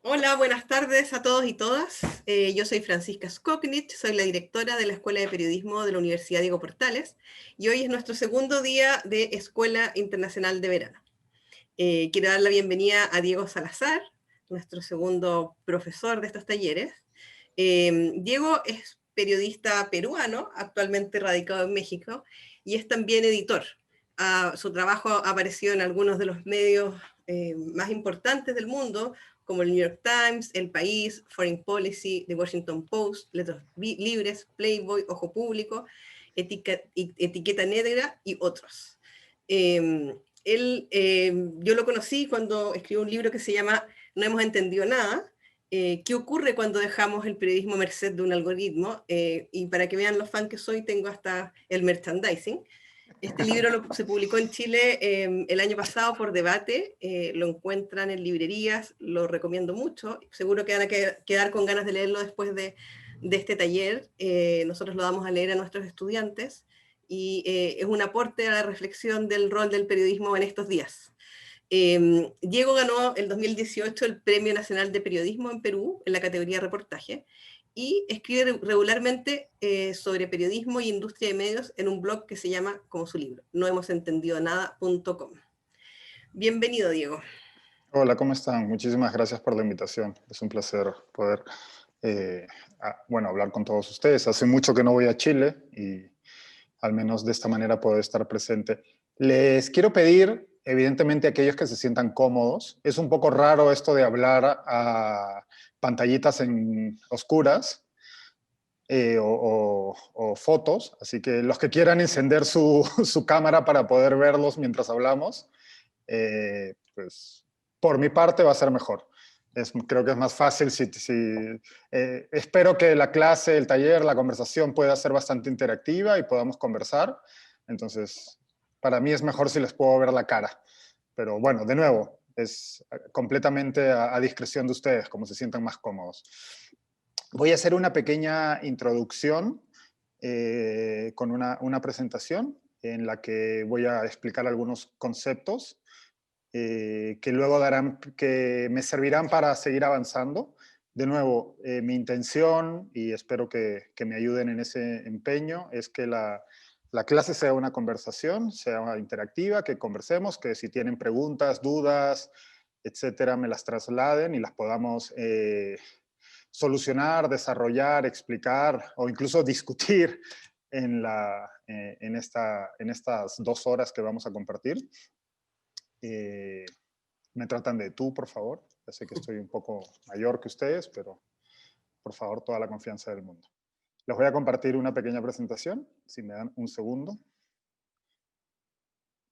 Hola, buenas tardes a todos y todas. Yo soy Francisca Skoknich, soy la directora de la Escuela de Periodismo de la Universidad Diego Portales y hoy es nuestro segundo día de Escuela Internacional de Verano. Quiero dar la bienvenida a Diego Salazar, nuestro segundo profesor de estos talleres. Diego es periodista peruano, actualmente radicado en México, y es también editor. Su trabajo ha aparecido en algunos de los medios más importantes del mundo, como el New York Times, El País, Foreign Policy, The Washington Post, Letras Libres, Playboy, Ojo Público, Etiqueta Negra y otros. Yo lo conocí cuando escribió un libro que se llama No hemos entendido nada. ¿Qué ocurre cuando dejamos el periodismo a merced de un algoritmo? Y para que vean los fans que soy, tengo hasta el merchandising. Este libro se publicó en Chile el año pasado por Debate, lo encuentran en librerías, lo recomiendo mucho, seguro que van a quedar con ganas de leerlo después de este taller. Nosotros lo damos a leer a nuestros estudiantes y es un aporte a la reflexión del rol del periodismo en estos días. Diego ganó el 2018 el Premio Nacional de Periodismo en Perú en la categoría reportaje y escribe regularmente sobre periodismo y industria de medios en un blog que se llama como su libro, nohemosentendido.nada.com. Bienvenido, Diego. Hola, ¿cómo están? Muchísimas gracias por la invitación. Es un placer poder, hablar con todos ustedes. Hace mucho que no voy a Chile y al menos de esta manera poder estar presente. Les quiero pedir, evidentemente, a aquellos que se sientan cómodos. Es un poco raro esto de hablar a pantallitas en oscuras o fotos, así que los que quieran encender su cámara para poder verlos mientras hablamos, pues por mi parte va a ser mejor. Creo que es más fácil espero que la clase, el taller, la conversación pueda ser bastante interactiva y podamos conversar. Entonces, para mí es mejor si les puedo ver la cara. Pero bueno, de nuevo, es completamente a discreción de ustedes, como se sientan más cómodos. Voy a hacer una pequeña introducción con una presentación en la que voy a explicar algunos conceptos que luego que me servirán para seguir avanzando. De nuevo, mi intención, y espero que me ayuden en ese empeño, es que la clase sea una conversación, sea interactiva, que conversemos, que si tienen preguntas, dudas, etcétera, me las trasladen y las podamos solucionar, desarrollar, explicar o incluso discutir en estas 2 horas que vamos a compartir. Eh, Me tratan de tú, por favor. Ya sé que estoy un poco mayor que ustedes, pero por favor, toda la confianza del mundo. Les voy a compartir una pequeña presentación, si me dan un segundo.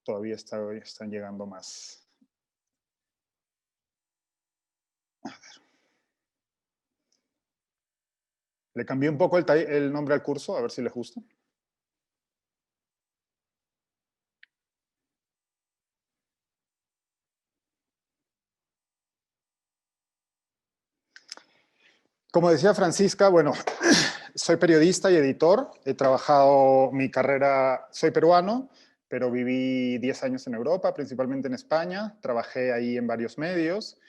Todavía están llegando más. A ver. Le cambié un poco el nombre al curso, a ver si les gusta. Como decía Francisca, bueno, soy periodista y editor. He trabajado mi carrera, soy peruano, pero viví 10 años en Europa, principalmente en España. Trabajé ahí en varios medios.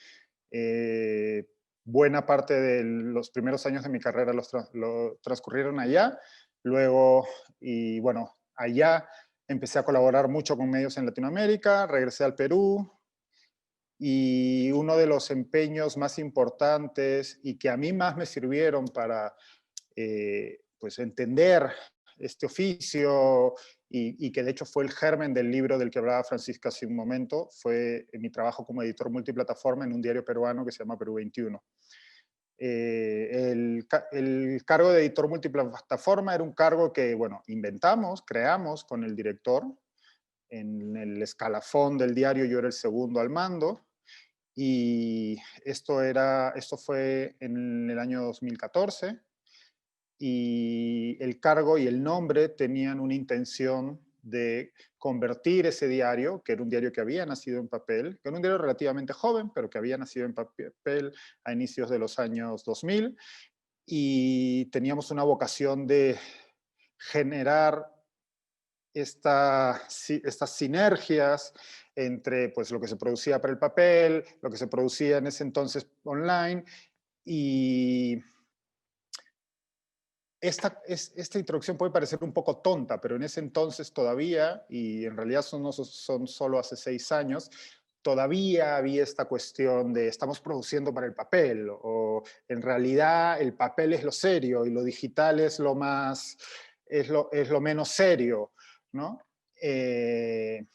Eh, Buena parte de los primeros años de mi carrera lo transcurrieron allá. Luego, y bueno, allá empecé a colaborar mucho con medios en Latinoamérica, regresé al Perú, y uno de los empeños más importantes y que a mí más me sirvieron para pues entender este oficio y que de hecho fue el germen del libro del que hablaba Francisca hace un momento, fue mi trabajo como editor multiplataforma en un diario peruano que se llama Perú 21. El cargo de editor multiplataforma era un cargo que, bueno, inventamos, creamos con el director. En el escalafón del diario yo era el segundo al mando. Y esto fue en el año 2014 y el cargo y el nombre tenían una intención de convertir ese diario, que era un diario que había nacido en papel, que era un diario relativamente joven, pero que había nacido en papel a inicios de los años 2000, y teníamos una vocación de generar estas sinergias entre pues, lo que se producía para el papel, lo que se producía en ese entonces online, y esta introducción puede parecer un poco tonta, pero en ese entonces todavía, y en realidad son solo hace 6 años, todavía había esta cuestión de estamos produciendo para el papel, o en realidad el papel es lo serio y lo digital es lo más, es lo menos serio, ¿no? Eh,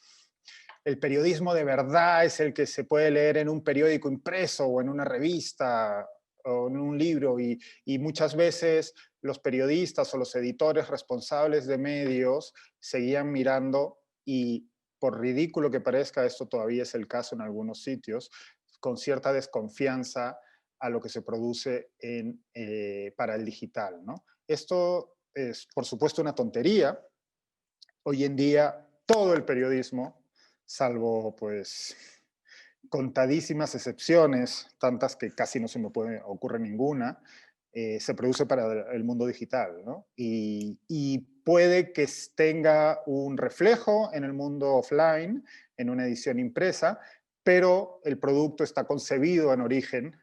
el periodismo de verdad es el que se puede leer en un periódico impreso o en una revista o en un libro, y muchas veces los periodistas o los editores responsables de medios seguían mirando, y por ridículo que parezca, esto todavía es el caso en algunos sitios, con cierta desconfianza a lo que se produce para el digital, ¿no? Esto es, por supuesto, una tontería. Hoy en día, todo el periodismo, salvo pues contadísimas excepciones, tantas que casi no se me ocurre ninguna, se produce para el mundo digital, ¿no? Y puede que tenga un reflejo en el mundo offline, en una edición impresa, pero el producto está concebido en origen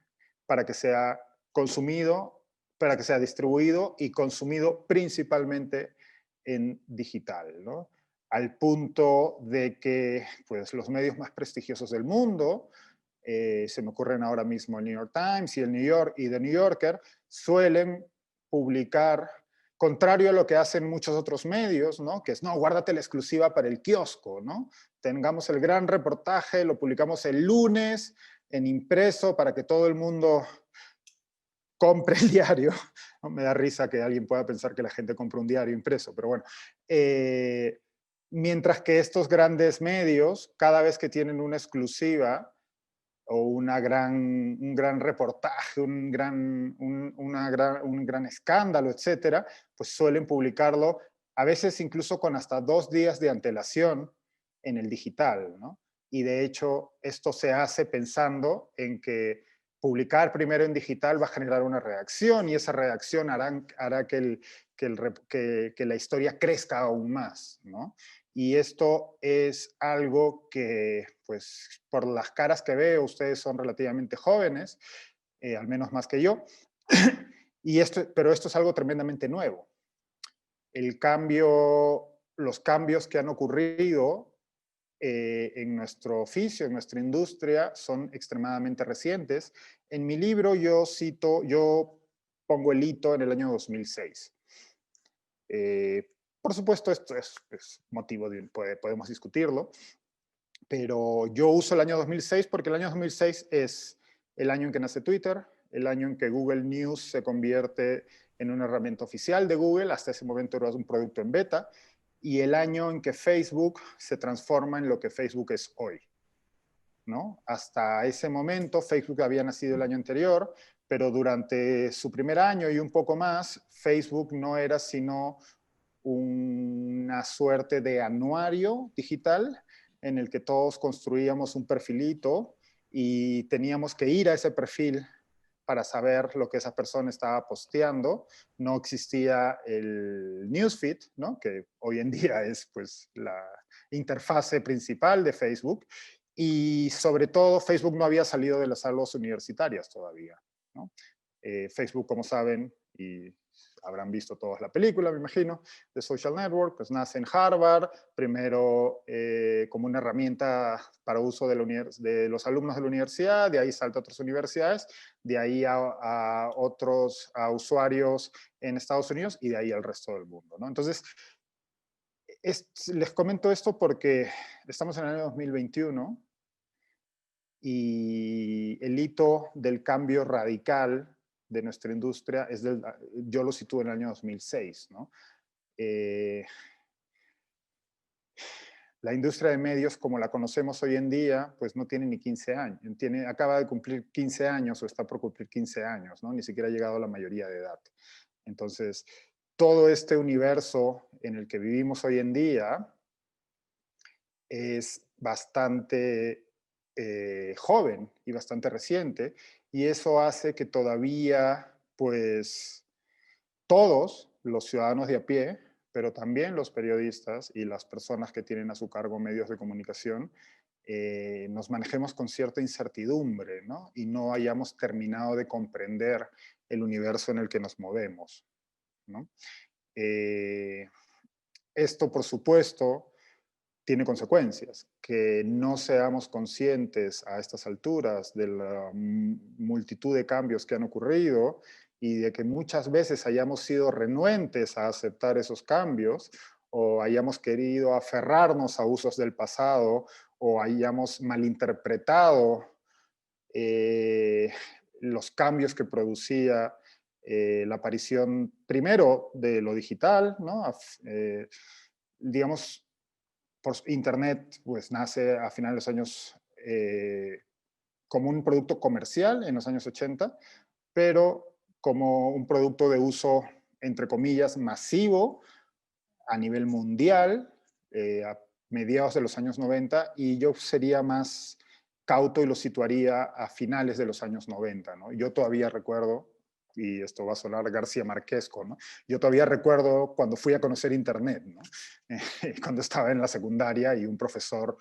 para que sea consumido, para que sea distribuido y consumido principalmente en digital, ¿no? Al punto de que pues, los medios más prestigiosos del mundo, se me ocurren ahora mismo el New York Times y el The New Yorker, suelen publicar, contrario a lo que hacen muchos otros medios, ¿no? Que es, no, guárdate la exclusiva para el kiosco, ¿no? Tengamos el gran reportaje, lo publicamos el lunes en impreso para que todo el mundo compre el diario. ¿No? Me da risa que alguien pueda pensar que la gente compra un diario impreso, pero bueno. Mientras que estos grandes medios, cada vez que tienen una exclusiva o un gran reportaje, un gran escándalo, etcétera, pues suelen publicarlo a veces incluso con hasta 2 días de antelación en el digital, ¿no? Y de hecho esto se hace pensando en que publicar primero en digital va a generar una reacción, y esa reacción hará que la historia crezca aún más, ¿no? Y esto es algo que, pues, por las caras que veo, ustedes son relativamente jóvenes, al menos más que yo, pero esto es algo tremendamente nuevo. Los cambios que han ocurrido en nuestro oficio, en nuestra industria, son extremadamente recientes. En mi libro yo pongo el hito en el año 2006. Por supuesto, esto es motivo podemos discutirlo, pero yo uso el año 2006 porque el año 2006 es el año en que nace Twitter, el año en que Google News se convierte en una herramienta oficial de Google, hasta ese momento era un producto en beta, y el año en que Facebook se transforma en lo que Facebook es hoy, ¿no? Hasta ese momento Facebook había nacido el año anterior, pero durante su primer año y un poco más, Facebook no era sino una suerte de anuario digital en el que todos construíamos un perfilito y teníamos que ir a ese perfil para saber lo que esa persona estaba posteando. No existía el newsfeed, ¿no? Que hoy en día es pues la interfase principal de Facebook, y sobre todo Facebook no había salido de las aulas universitarias todavía, ¿no? Facebook, como saben, y habrán visto todos la película, me imagino, de Social Network, pues nace en Harvard, primero como una herramienta para uso de los alumnos de la universidad, de ahí salta a otras universidades, de ahí a usuarios en Estados Unidos y de ahí al resto del mundo, ¿no? Entonces, les comento esto porque estamos en el año 2021 y el hito del cambio radical de nuestra industria yo lo sitúo en el año 2006, ¿no? La industria de medios, como la conocemos hoy en día, pues no tiene ni 15 años. Acaba de cumplir 15 años o está por cumplir 15 años, ¿no? Ni siquiera ha llegado a la mayoría de edad. Entonces, todo este universo en el que vivimos hoy en día es bastante joven y bastante reciente, y eso hace que todavía, pues, todos los ciudadanos de a pie, pero también los periodistas y las personas que tienen a su cargo medios de comunicación nos manejemos con cierta incertidumbre, ¿no? Y no hayamos terminado de comprender el universo en el que nos movemos, ¿no? Eh, Esto, por supuesto, tiene consecuencias. Que no seamos conscientes a estas alturas de la multitud de cambios que han ocurrido y de que muchas veces hayamos sido renuentes a aceptar esos cambios o hayamos querido aferrarnos a usos del pasado o hayamos malinterpretado eh, los cambios que producía la aparición primero de lo digital, ¿no? Digamos, por Internet pues nace a finales de los años como un producto comercial en los años 80, pero como un producto de uso, entre comillas, masivo a nivel mundial a mediados de los años 90 y yo sería más cauto y lo situaría a finales de los años 90, ¿no? Yo todavía recuerdo, y esto va a sonar García Márquezco, ¿no? Yo todavía recuerdo cuando fui a conocer Internet, ¿no? Cuando estaba en la secundaria y un profesor,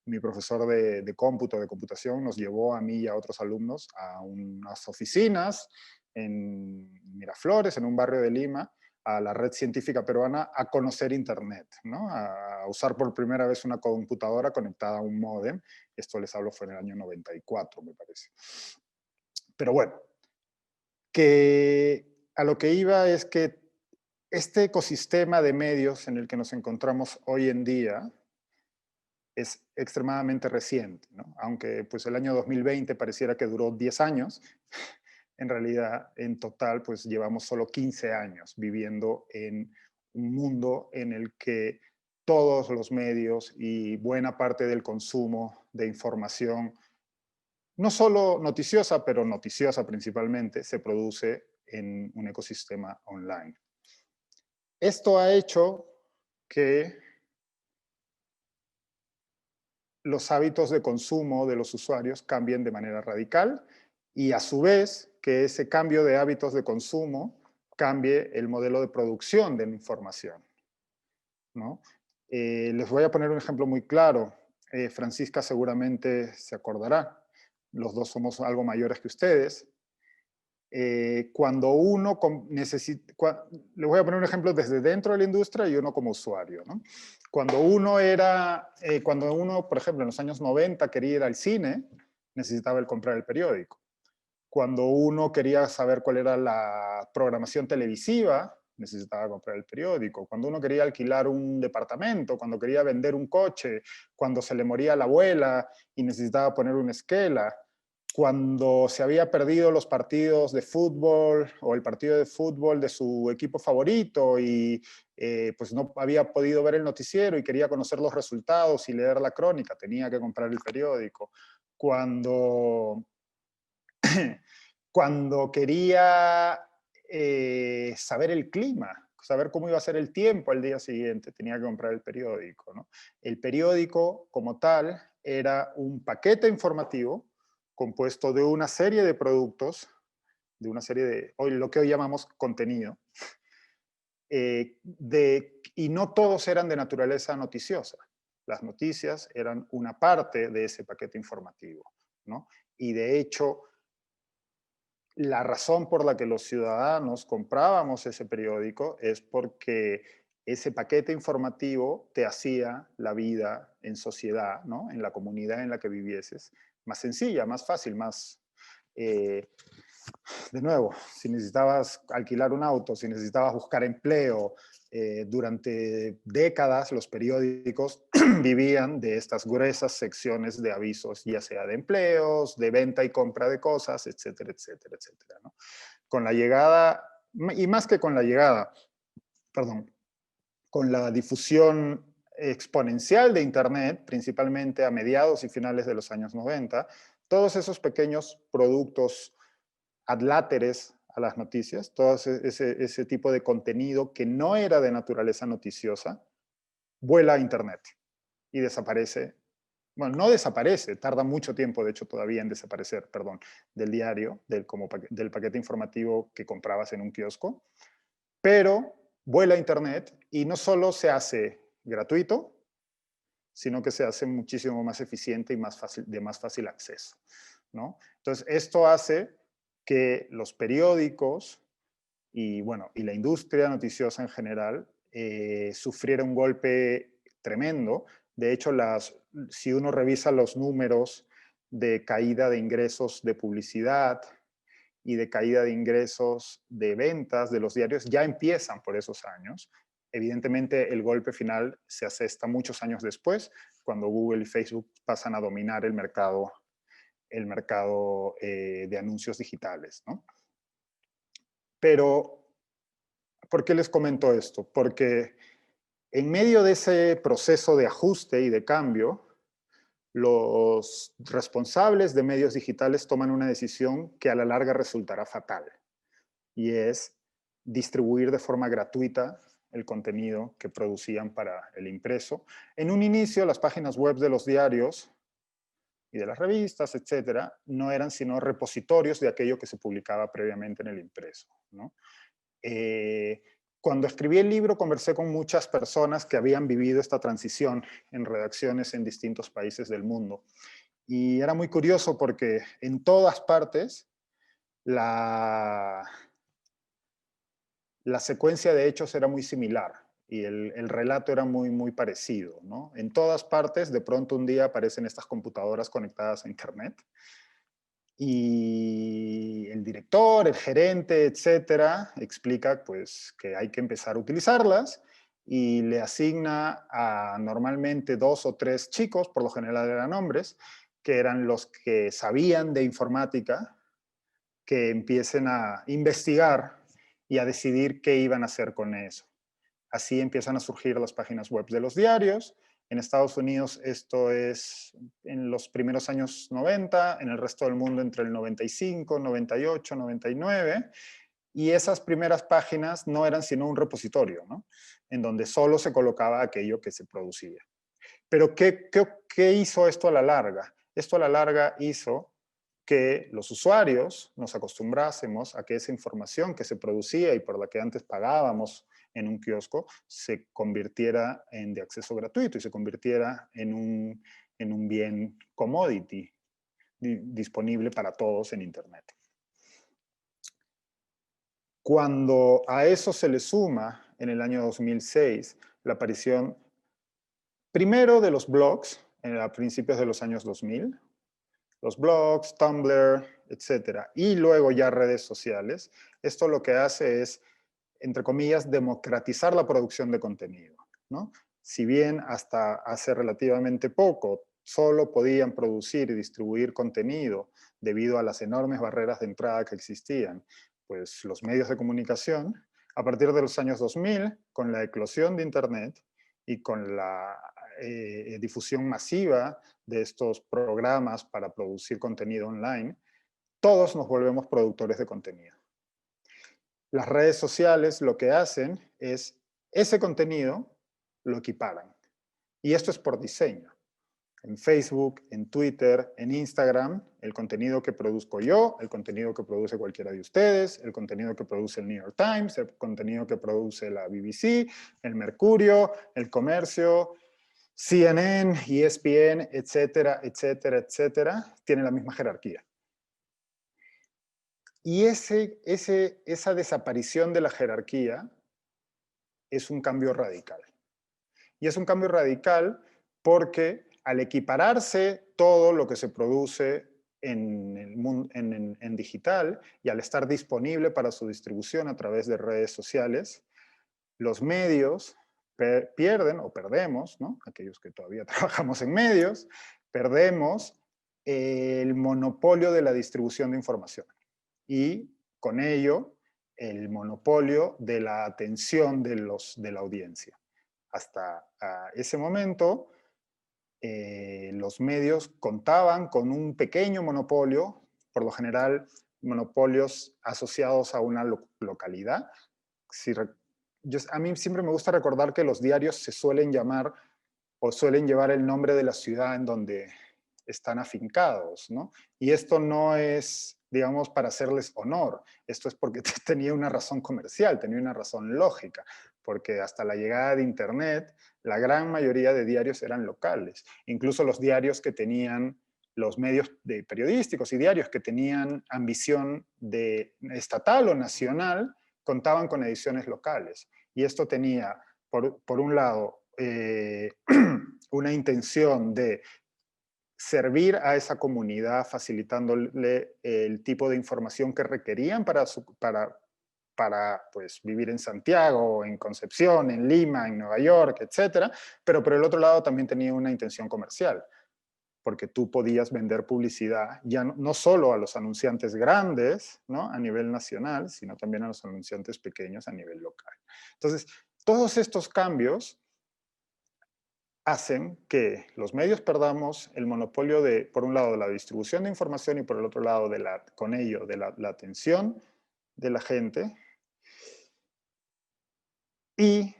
mi profesor de cómputo, de computación, nos llevó a mí y a otros alumnos a unas oficinas en Miraflores, en un barrio de Lima, a la red científica peruana a conocer Internet, ¿no? A usar por primera vez una computadora conectada a un módem. Esto les hablo fue en el año 94, me parece. Pero bueno, que a lo que iba es que este ecosistema de medios en el que nos encontramos hoy en día es extremadamente reciente, ¿no? Aunque pues el año 2020 pareciera que duró 10 años, en realidad en total pues llevamos solo 15 años viviendo en un mundo en el que todos los medios y buena parte del consumo de información, no solo noticiosa, pero noticiosa principalmente, se produce en un ecosistema online. Esto ha hecho que los hábitos de consumo de los usuarios cambien de manera radical y a su vez que ese cambio de hábitos de consumo cambie el modelo de producción de la información, ¿no? Les voy a poner un ejemplo muy claro. Francisca seguramente se acordará. Los dos somos algo mayores que ustedes. Cuando uno necesita, les voy a poner un ejemplo desde dentro de la industria y uno como usuario, ¿no? Cuando uno, por ejemplo, en los años 90 quería ir al cine, necesitaba el comprar el periódico. Cuando uno quería saber cuál era la programación televisiva, necesitaba comprar el periódico. Cuando uno quería alquilar un departamento, cuando quería vender un coche, cuando se le moría la abuela y necesitaba poner una esquela, cuando se había perdido los partidos de fútbol o el partido de fútbol de su equipo favorito y pues no había podido ver el noticiero y quería conocer los resultados y leer la crónica, tenía que comprar el periódico. Cuando, cuando quería saber el clima, saber cómo iba a ser el tiempo al día siguiente, tenía que comprar el periódico, ¿no? El periódico como tal era un paquete informativo compuesto de una serie de productos, de una serie de, hoy, lo que hoy llamamos contenido, y no todos eran de naturaleza noticiosa. Las noticias eran una parte de ese paquete informativo, ¿no? Y de hecho, la razón por la que los ciudadanos comprábamos ese periódico es porque ese paquete informativo te hacía la vida en sociedad, ¿no? En la comunidad en la que vivieses, más sencilla, más fácil, más... de nuevo, si necesitabas alquilar un auto, si necesitabas buscar empleo, durante décadas los periódicos vivían de estas gruesas secciones de avisos, ya sea de empleos, de venta y compra de cosas, etcétera, etcétera, etcétera, ¿no? Con la llegada, y más que con la llegada, perdón, con la difusión exponencial de Internet, principalmente a mediados y finales de los años 90, todos esos pequeños productos adláteres a las noticias, todo ese tipo de contenido que no era de naturaleza noticiosa, vuela a Internet y desaparece. Bueno, no desaparece, tarda mucho tiempo, de hecho, todavía en desaparecer, perdón, del diario, del paquete informativo que comprabas en un kiosco, pero vuela a Internet y no solo se hace gratuito, sino que se hace muchísimo más eficiente y de más fácil acceso, ¿no? Entonces, esto hace que los periódicos y, bueno, y la industria noticiosa en general sufriera un golpe tremendo. De hecho, si uno revisa los números de caída de ingresos de publicidad y de caída de ingresos de ventas de los diarios, ya empiezan por esos años. Evidentemente, el golpe final se asesta muchos años después, cuando Google y Facebook pasan a dominar el mercado de anuncios digitales, ¿no? Pero, ¿por qué les comento esto? Porque en medio de ese proceso de ajuste y de cambio, los responsables de medios digitales toman una decisión que a la larga resultará fatal, y es distribuir de forma gratuita el contenido que producían para el impreso. En un inicio, las páginas web de los diarios y de las revistas, etcétera, no eran sino repositorios de aquello que se publicaba previamente en el impreso, ¿no? Cuando escribí el libro conversé con muchas personas que habían vivido esta transición en redacciones en distintos países del mundo. Y era muy curioso porque en todas partes la secuencia de hechos era muy similar y el relato era muy parecido, ¿no? En todas partes, de pronto un día aparecen estas computadoras conectadas a Internet y el director, el gerente, etcétera, explica pues que hay que empezar a utilizarlas y le asigna a normalmente 2 o 3 chicos, por lo general eran hombres, que eran los que sabían de informática, que empiecen a investigar y a decidir qué iban a hacer con eso. Así empiezan a surgir las páginas web de los diarios. En Estados Unidos esto es en los primeros años 90, en el resto del mundo entre el 95, 98, 99. Y esas primeras páginas no eran sino un repositorio, ¿no? En donde solo se colocaba aquello que se producía. Pero ¿qué hizo esto a la larga? Esto a la larga hizo que los usuarios nos acostumbrásemos a que esa información que se producía y por la que antes pagábamos en un kiosco se convirtiera en de acceso gratuito y se convirtiera en un bien commodity disponible para todos en Internet. Cuando a eso se le suma, en el año 2006, la aparición primero de los blogs, a principios de los años 2000, los blogs, Tumblr, etcétera, y luego ya redes sociales, esto lo que hace es, entre comillas, democratizar la producción de contenido, ¿no? Si bien hasta hace relativamente poco solo podían producir y distribuir contenido debido a las enormes barreras de entrada que existían, pues los medios de comunicación, a partir de los años 2000, con la eclosión de Internet y con la difusión masiva de estos programas para producir contenido online, todos nos volvemos productores de contenido. Las redes sociales lo que hacen es ese contenido lo equiparan. Y esto es por diseño. En Facebook, en Twitter, en Instagram, el contenido que produzco yo, el contenido que produce cualquiera de ustedes, el contenido que produce el New York Times, el contenido que produce la BBC, el Mercurio, el Comercio, CNN, ESPN, etcétera, etcétera, etcétera, tienen la misma jerarquía. Y esa desaparición de la jerarquía es un cambio radical. Y es un cambio radical porque al equipararse todo lo que se produce en digital y al estar disponible para su distribución a través de redes sociales, los medios pierden o perdemos, ¿no? Aquellos que todavía trabajamos en medios, perdemos el monopolio de la distribución de información y con ello el monopolio de la atención de la audiencia. Hasta ese momento, los medios contaban con un pequeño monopolio, por lo general monopolios asociados a una localidad. A mí siempre me gusta recordar que los diarios se suelen llamar o suelen llevar el nombre de la ciudad en donde están afincados, ¿no? Y esto no es, digamos, para hacerles honor, esto es porque tenía una razón comercial, tenía una razón lógica, porque hasta la llegada de Internet, la gran mayoría de diarios eran locales. Incluso los diarios que tenían, los medios periodísticos y diarios que tenían ambición de estatal o nacional, contaban con ediciones locales. Y esto tenía, por un lado, una intención de servir a esa comunidad facilitándole el tipo de información que requerían para pues, vivir en Santiago, en Concepción, en Lima, en Nueva York, etc. Pero por el otro lado también tenía una intención comercial, porque tú podías vender publicidad ya no solo a los anunciantes grandes, ¿no?, a nivel nacional, sino también a los anunciantes pequeños a nivel local. Entonces, todos estos cambios hacen que los medios perdamos el monopolio de, por un lado, de la distribución de información y por el otro lado, con ello, de la atención de la gente. Y,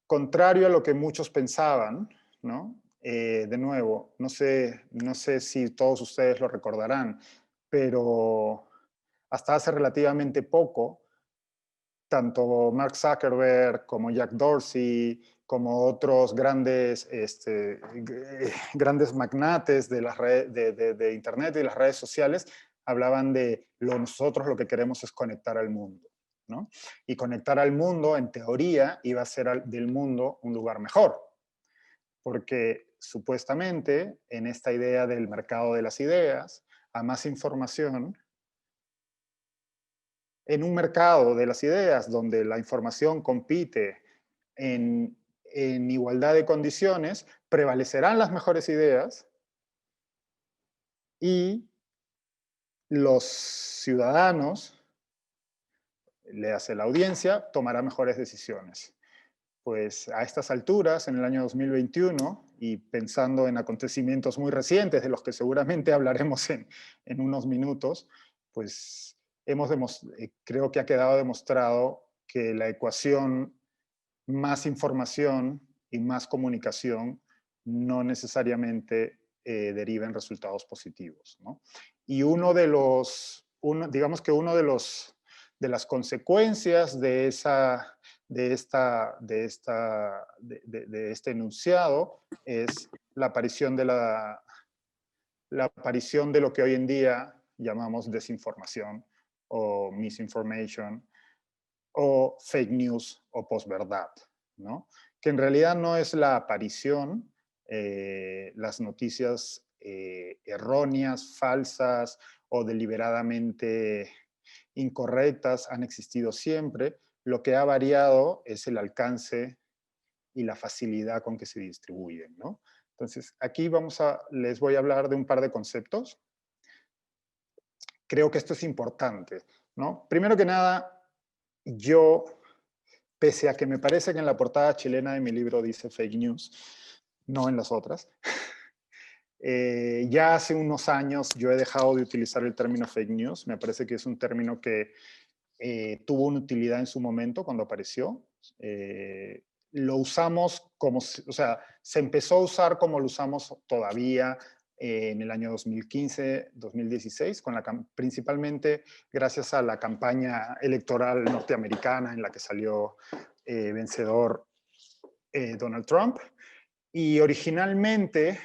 contrario a lo que muchos pensaban, ¿no? De nuevo, no sé si todos ustedes lo recordarán, pero hasta hace relativamente poco, tanto Mark Zuckerberg como Jack Dorsey, como otros grandes, grandes magnates de, de Internet y de las redes sociales, hablaban de nosotros lo que queremos es conectar al mundo, ¿no? Y conectar al mundo, en teoría, iba a hacer del mundo un lugar mejor, porque supuestamente en esta idea del mercado de las ideas, a más información, en un mercado de las ideas donde la información compite en igualdad de condiciones, prevalecerán las mejores ideas y los ciudadanos, le hace la audiencia, tomará mejores decisiones. Pues a estas alturas, en el año 2021, y pensando en acontecimientos muy recientes, de los que seguramente hablaremos en unos minutos, pues creo que ha quedado demostrado que la ecuación más información y más comunicación no necesariamente deriva en resultados positivos, ¿no? Y digamos que uno de las consecuencias de este enunciado es la aparición de lo que hoy en día llamamos desinformación o misinformation, o fake news o posverdad, ¿no? Que en realidad no es la aparición, las noticias erróneas, falsas o deliberadamente incorrectas han existido siempre. Lo que ha variado es el alcance y la facilidad con que se distribuyen, ¿no? Entonces, aquí les voy a hablar de un par de conceptos. Creo que esto es importante, ¿no? Primero que nada, yo, pese a que me parece que en la portada chilena de mi libro dice fake news, no en las otras, ya hace unos años yo he dejado de utilizar el término fake news. Me parece que es un término que tuvo una utilidad en su momento cuando apareció. Lo usamos como, o sea, se empezó a usar como lo usamos todavía en el año 2015, 2016, principalmente gracias a la campaña electoral norteamericana en la que salió vencedor Donald Trump. Y originalmente,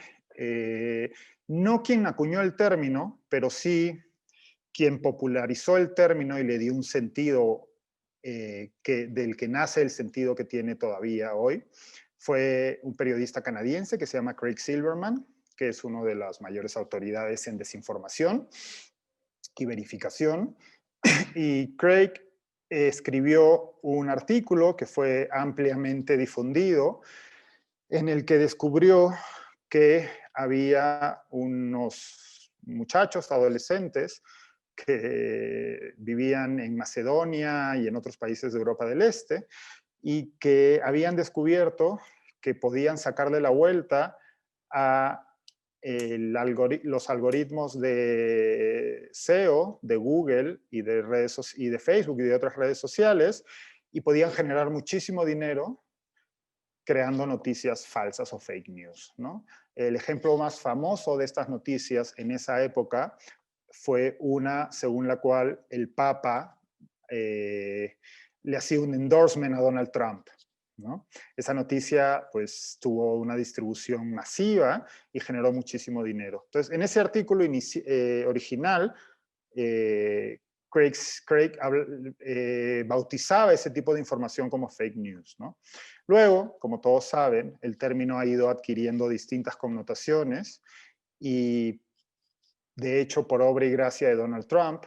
no quien acuñó el término, pero sí quien popularizó el término y le dio un sentido del que nace el sentido que tiene todavía hoy, fue un periodista canadiense que se llama Craig Silverman, que es una de las mayores autoridades en desinformación y verificación. Y Craig escribió un artículo que fue ampliamente difundido en el que descubrió que había unos muchachos adolescentes que vivían en Macedonia y en otros países de Europa del Este y que habían descubierto que podían sacarle la vuelta a los algoritmos de SEO, de Google y de Facebook y de otras redes sociales, y podían generar muchísimo dinero creando noticias falsas o fake news, ¿no? El ejemplo más famoso de estas noticias en esa época fue una según la cual el Papa le hacía un endorsement a Donald Trump, ¿no? Esa noticia pues tuvo una distribución masiva y generó muchísimo dinero. Entonces, en ese artículo original, Craig bautizaba ese tipo de información como fake news, ¿no? Luego, como todos saben, el término ha ido adquiriendo distintas connotaciones y, de hecho, por obra y gracia de Donald Trump,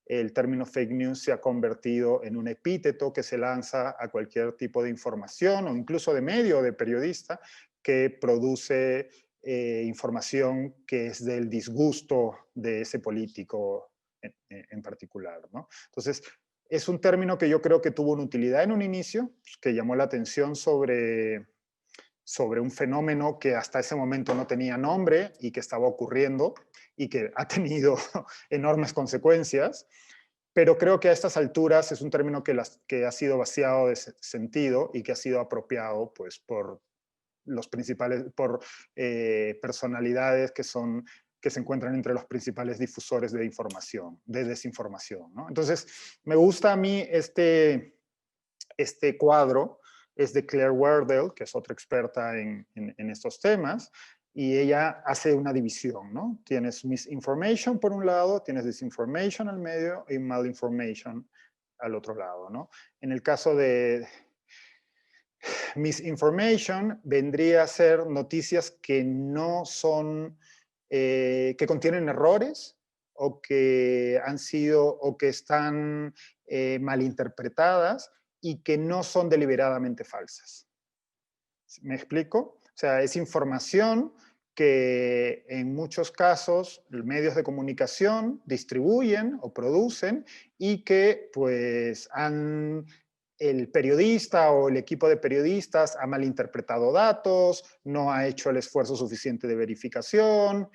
el término fake news se ha convertido en un epíteto que se lanza a cualquier tipo de información o incluso de medio o de periodista que produce información que es del disgusto de ese político en particular, ¿no? Entonces, es un término que yo creo que tuvo una utilidad en un inicio, pues, que llamó la atención sobre un fenómeno que hasta ese momento no tenía nombre y que estaba ocurriendo y que ha tenido enormes consecuencias, pero creo que a estas alturas es un término que ha sido vaciado de sentido y que ha sido apropiado pues, por los principales, por personalidades que se encuentran entre los principales difusores de información, de desinformación, ¿no? Entonces, me gusta a mí este cuadro, es de Claire Wardell, que es otra experta en estos temas, y ella hace una división, ¿no? Tienes misinformation por un lado, tienes disinformation al medio y malinformation al otro lado, ¿no? En el caso de misinformation, vendría a ser noticias que no son, que contienen errores o que han sido, o que están malinterpretadas y que no son deliberadamente falsas. ¿Me explico? O sea, es información que en muchos casos los medios de comunicación distribuyen o producen y que pues el periodista o el equipo de periodistas ha malinterpretado datos, no ha hecho el esfuerzo suficiente de verificación,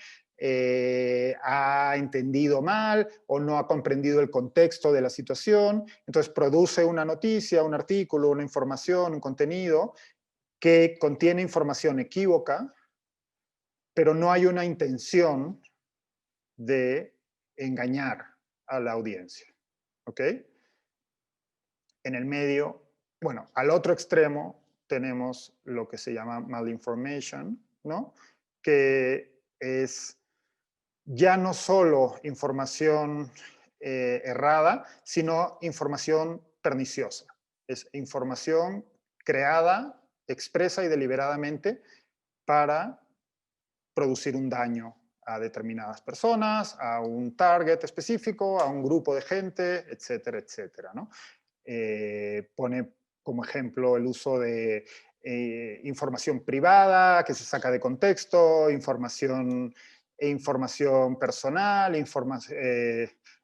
ha entendido mal o no ha comprendido el contexto de la situación, entonces produce una noticia, un artículo, una información, un contenido que contiene información equívoca, pero no hay una intención de engañar a la audiencia. ¿Ok? En el medio, bueno, al otro extremo tenemos lo que se llama malinformation, ¿no? Que es ya no solo información errada, sino información perniciosa. Es información creada, expresa y deliberadamente para producir un daño a determinadas personas, a un target específico, a un grupo de gente, etcétera, etcétera, ¿no? Pone como ejemplo el uso de información privada que se saca de contexto, información personal,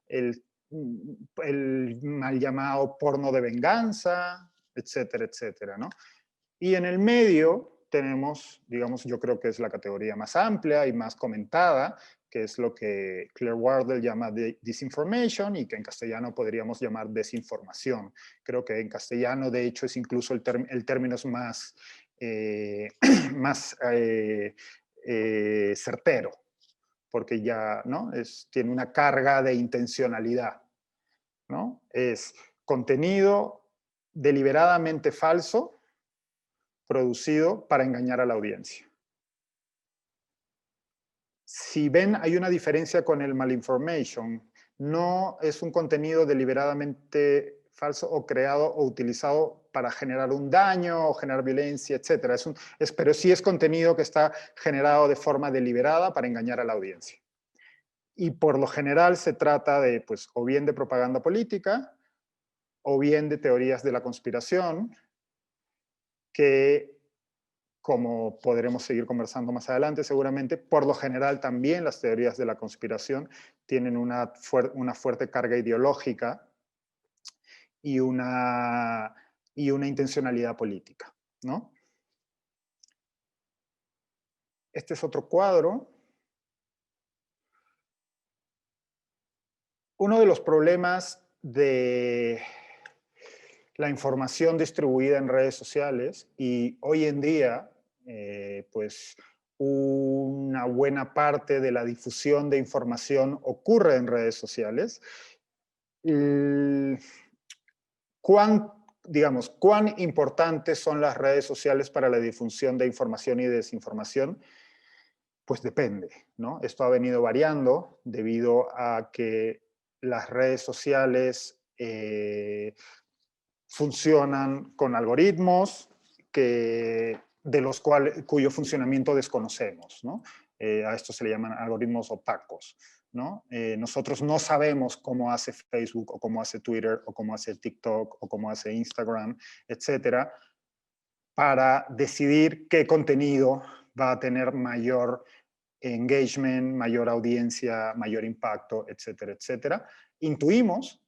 el, el mal llamado porno de venganza, etcétera, etcétera, ¿no? Y en el medio tenemos, digamos, yo creo que es la categoría más amplia y más comentada, que es lo que Claire Wardell llama disinformation y que en castellano podríamos llamar desinformación. Creo que en castellano, de hecho, es incluso el término es más, más certero, porque ya, ¿no? Tiene una carga de intencionalidad, ¿no? Es contenido deliberadamente falso, producido para engañar a la audiencia. Si ven, hay una diferencia con el malinformation. No es un contenido deliberadamente falso o creado o utilizado para generar un daño o generar violencia, etc. Pero sí es contenido que está generado de forma deliberada para engañar a la audiencia. Y por lo general se trata de, pues, o bien de propaganda política, o bien de teorías de la conspiración, que, como podremos seguir conversando más adelante seguramente, por lo general también las teorías de la conspiración tienen una fuerte carga ideológica y una intencionalidad política, ¿no? Este es otro cuadro. Uno de los problemas de la información distribuida en redes sociales, y hoy en día, pues una buena parte de la difusión de información ocurre en redes sociales. digamos, cuán importantes son las redes sociales para la difusión de información y desinformación, pues depende, ¿no? Esto ha venido variando debido a que las redes sociales funcionan con algoritmos cuyo funcionamiento desconocemos, ¿no? A esto se le llaman algoritmos opacos, ¿no? Nosotros no sabemos cómo hace Facebook o cómo hace Twitter o cómo hace TikTok o cómo hace Instagram, etcétera, para decidir qué contenido va a tener mayor engagement, mayor audiencia, mayor impacto, etcétera, etcétera. Intuimos,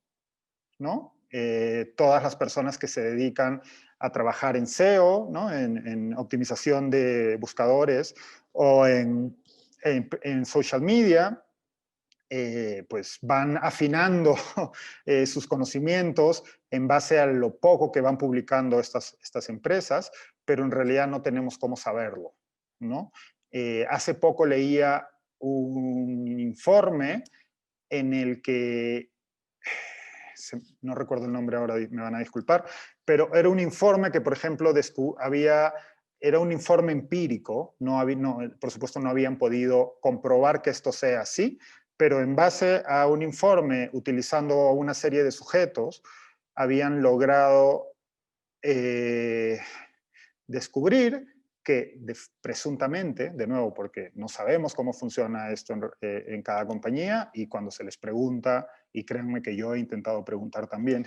¿no? Todas las personas que se dedican a trabajar en SEO, ¿no? En optimización de buscadores o en social media, pues van afinando sus conocimientos en base a lo poco que van publicando estas empresas, pero en realidad no tenemos cómo saberlo, ¿no? Hace poco leía un informe en el que, no recuerdo el nombre ahora, me van a disculpar, pero era un informe que, por ejemplo, era un informe empírico, por supuesto no habían podido comprobar que esto sea así, pero en base a un informe utilizando una serie de sujetos, habían logrado descubrir que presuntamente, de nuevo, porque no sabemos cómo funciona esto en cada compañía, y cuando se les pregunta, y créanme que yo he intentado preguntar también,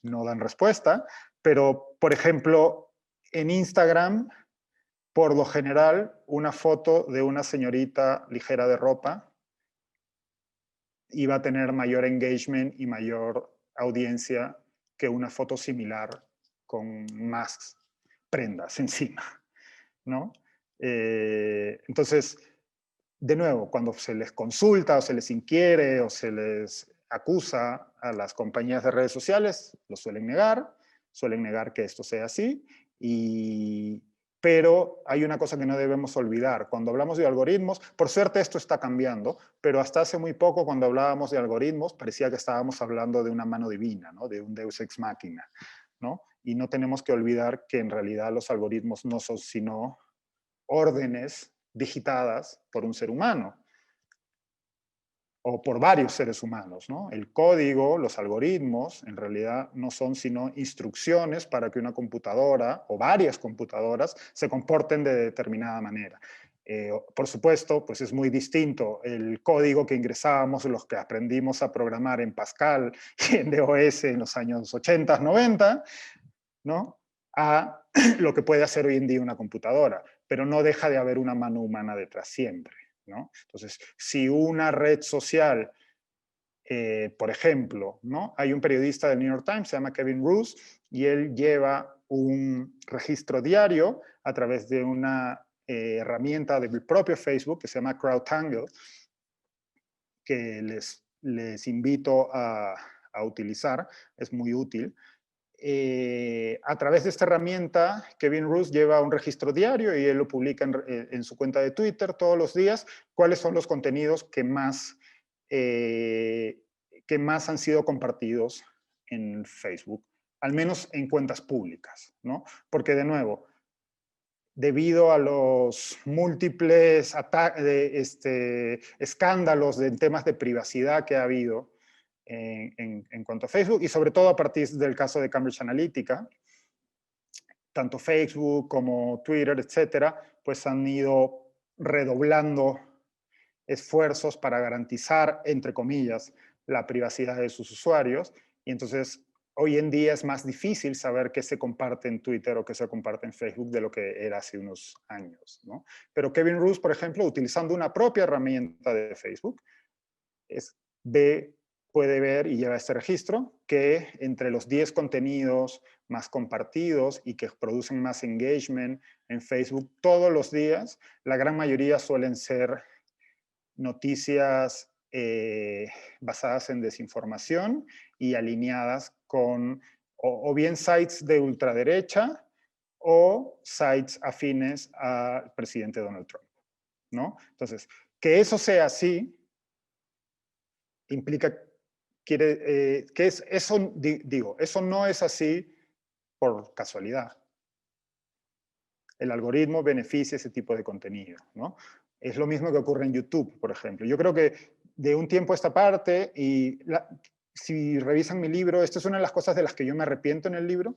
no dan respuesta, pero, por ejemplo, en Instagram, por lo general, una foto de una señorita ligera de ropa iba a tener mayor engagement y mayor audiencia que una foto similar con más prendas encima, ¿no? Entonces, de nuevo, cuando se les consulta o se les inquiere o se les acusa a las compañías de redes sociales, lo suelen negar que esto sea así, pero hay una cosa que no debemos olvidar. Cuando hablamos de algoritmos, por suerte esto está cambiando, pero hasta hace muy poco, cuando hablábamos de algoritmos, parecía que estábamos hablando de una mano divina, ¿no? De un deus ex machina, ¿no? Y no tenemos que olvidar que en realidad los algoritmos no son sino órdenes digitadas por un ser humano o por varios seres humanos, ¿no? El código, los algoritmos, en realidad no son sino instrucciones para que una computadora o varias computadoras se comporten de determinada manera. Por supuesto, pues es muy distinto el código que ingresábamos, los que aprendimos a programar en Pascal y en DOS en los años 80, 90, ¿no? A lo que puede hacer hoy en día una computadora, pero no deja de haber una mano humana detrás siempre, ¿no? Entonces, si una red social, por ejemplo, ¿no? Hay un periodista del New York Times, se llama Kevin Roose, y él lleva un registro diario a través de una herramienta del propio Facebook que se llama CrowdTangle, que les invito a utilizar, es muy útil. A través de esta herramienta, Kevin Roose lleva un registro diario y él lo publica en su cuenta de Twitter todos los días, cuáles son los contenidos que más han sido compartidos en Facebook, al menos en cuentas públicas, ¿no? Porque, de nuevo, debido a los múltiples escándalos en temas de privacidad que ha habido, en cuanto a Facebook, y sobre todo a partir del caso de Cambridge Analytica, tanto Facebook como Twitter, etcétera, pues han ido redoblando esfuerzos para garantizar, entre comillas, la privacidad de sus usuarios. Y entonces, hoy en día es más difícil saber qué se comparte en Twitter o qué se comparte en Facebook de lo que era hace unos años, ¿no? Pero Kevin Roose, por ejemplo, utilizando una propia herramienta de Facebook, puede ver y lleva este registro que entre los 10 contenidos más compartidos y que producen más engagement en Facebook todos los días, la gran mayoría suelen ser noticias basadas en desinformación y alineadas con o bien sites de ultraderecha o sites afines al presidente Donald Trump, ¿no? Entonces, que eso sea así implica, eso no es así por casualidad. El algoritmo beneficia ese tipo de contenido, ¿no? Es lo mismo que ocurre en YouTube, por ejemplo. Yo creo que de un tiempo a esta parte, si revisan mi libro, esta es una de las cosas de las que yo me arrepiento en el libro,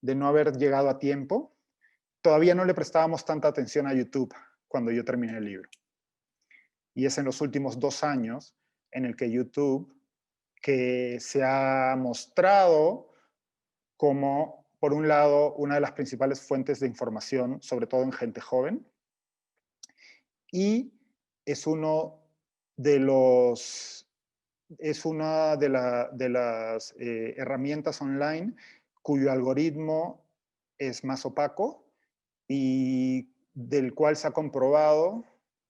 de no haber llegado a tiempo. Todavía no le prestábamos tanta atención a YouTube cuando yo terminé el libro. Y es en los últimos 2 años en el que YouTube, que se ha mostrado como, por un lado, una de las principales fuentes de información, sobre todo en gente joven, y es uno de los, es una de las herramientas online cuyo algoritmo es más opaco y del cual se ha comprobado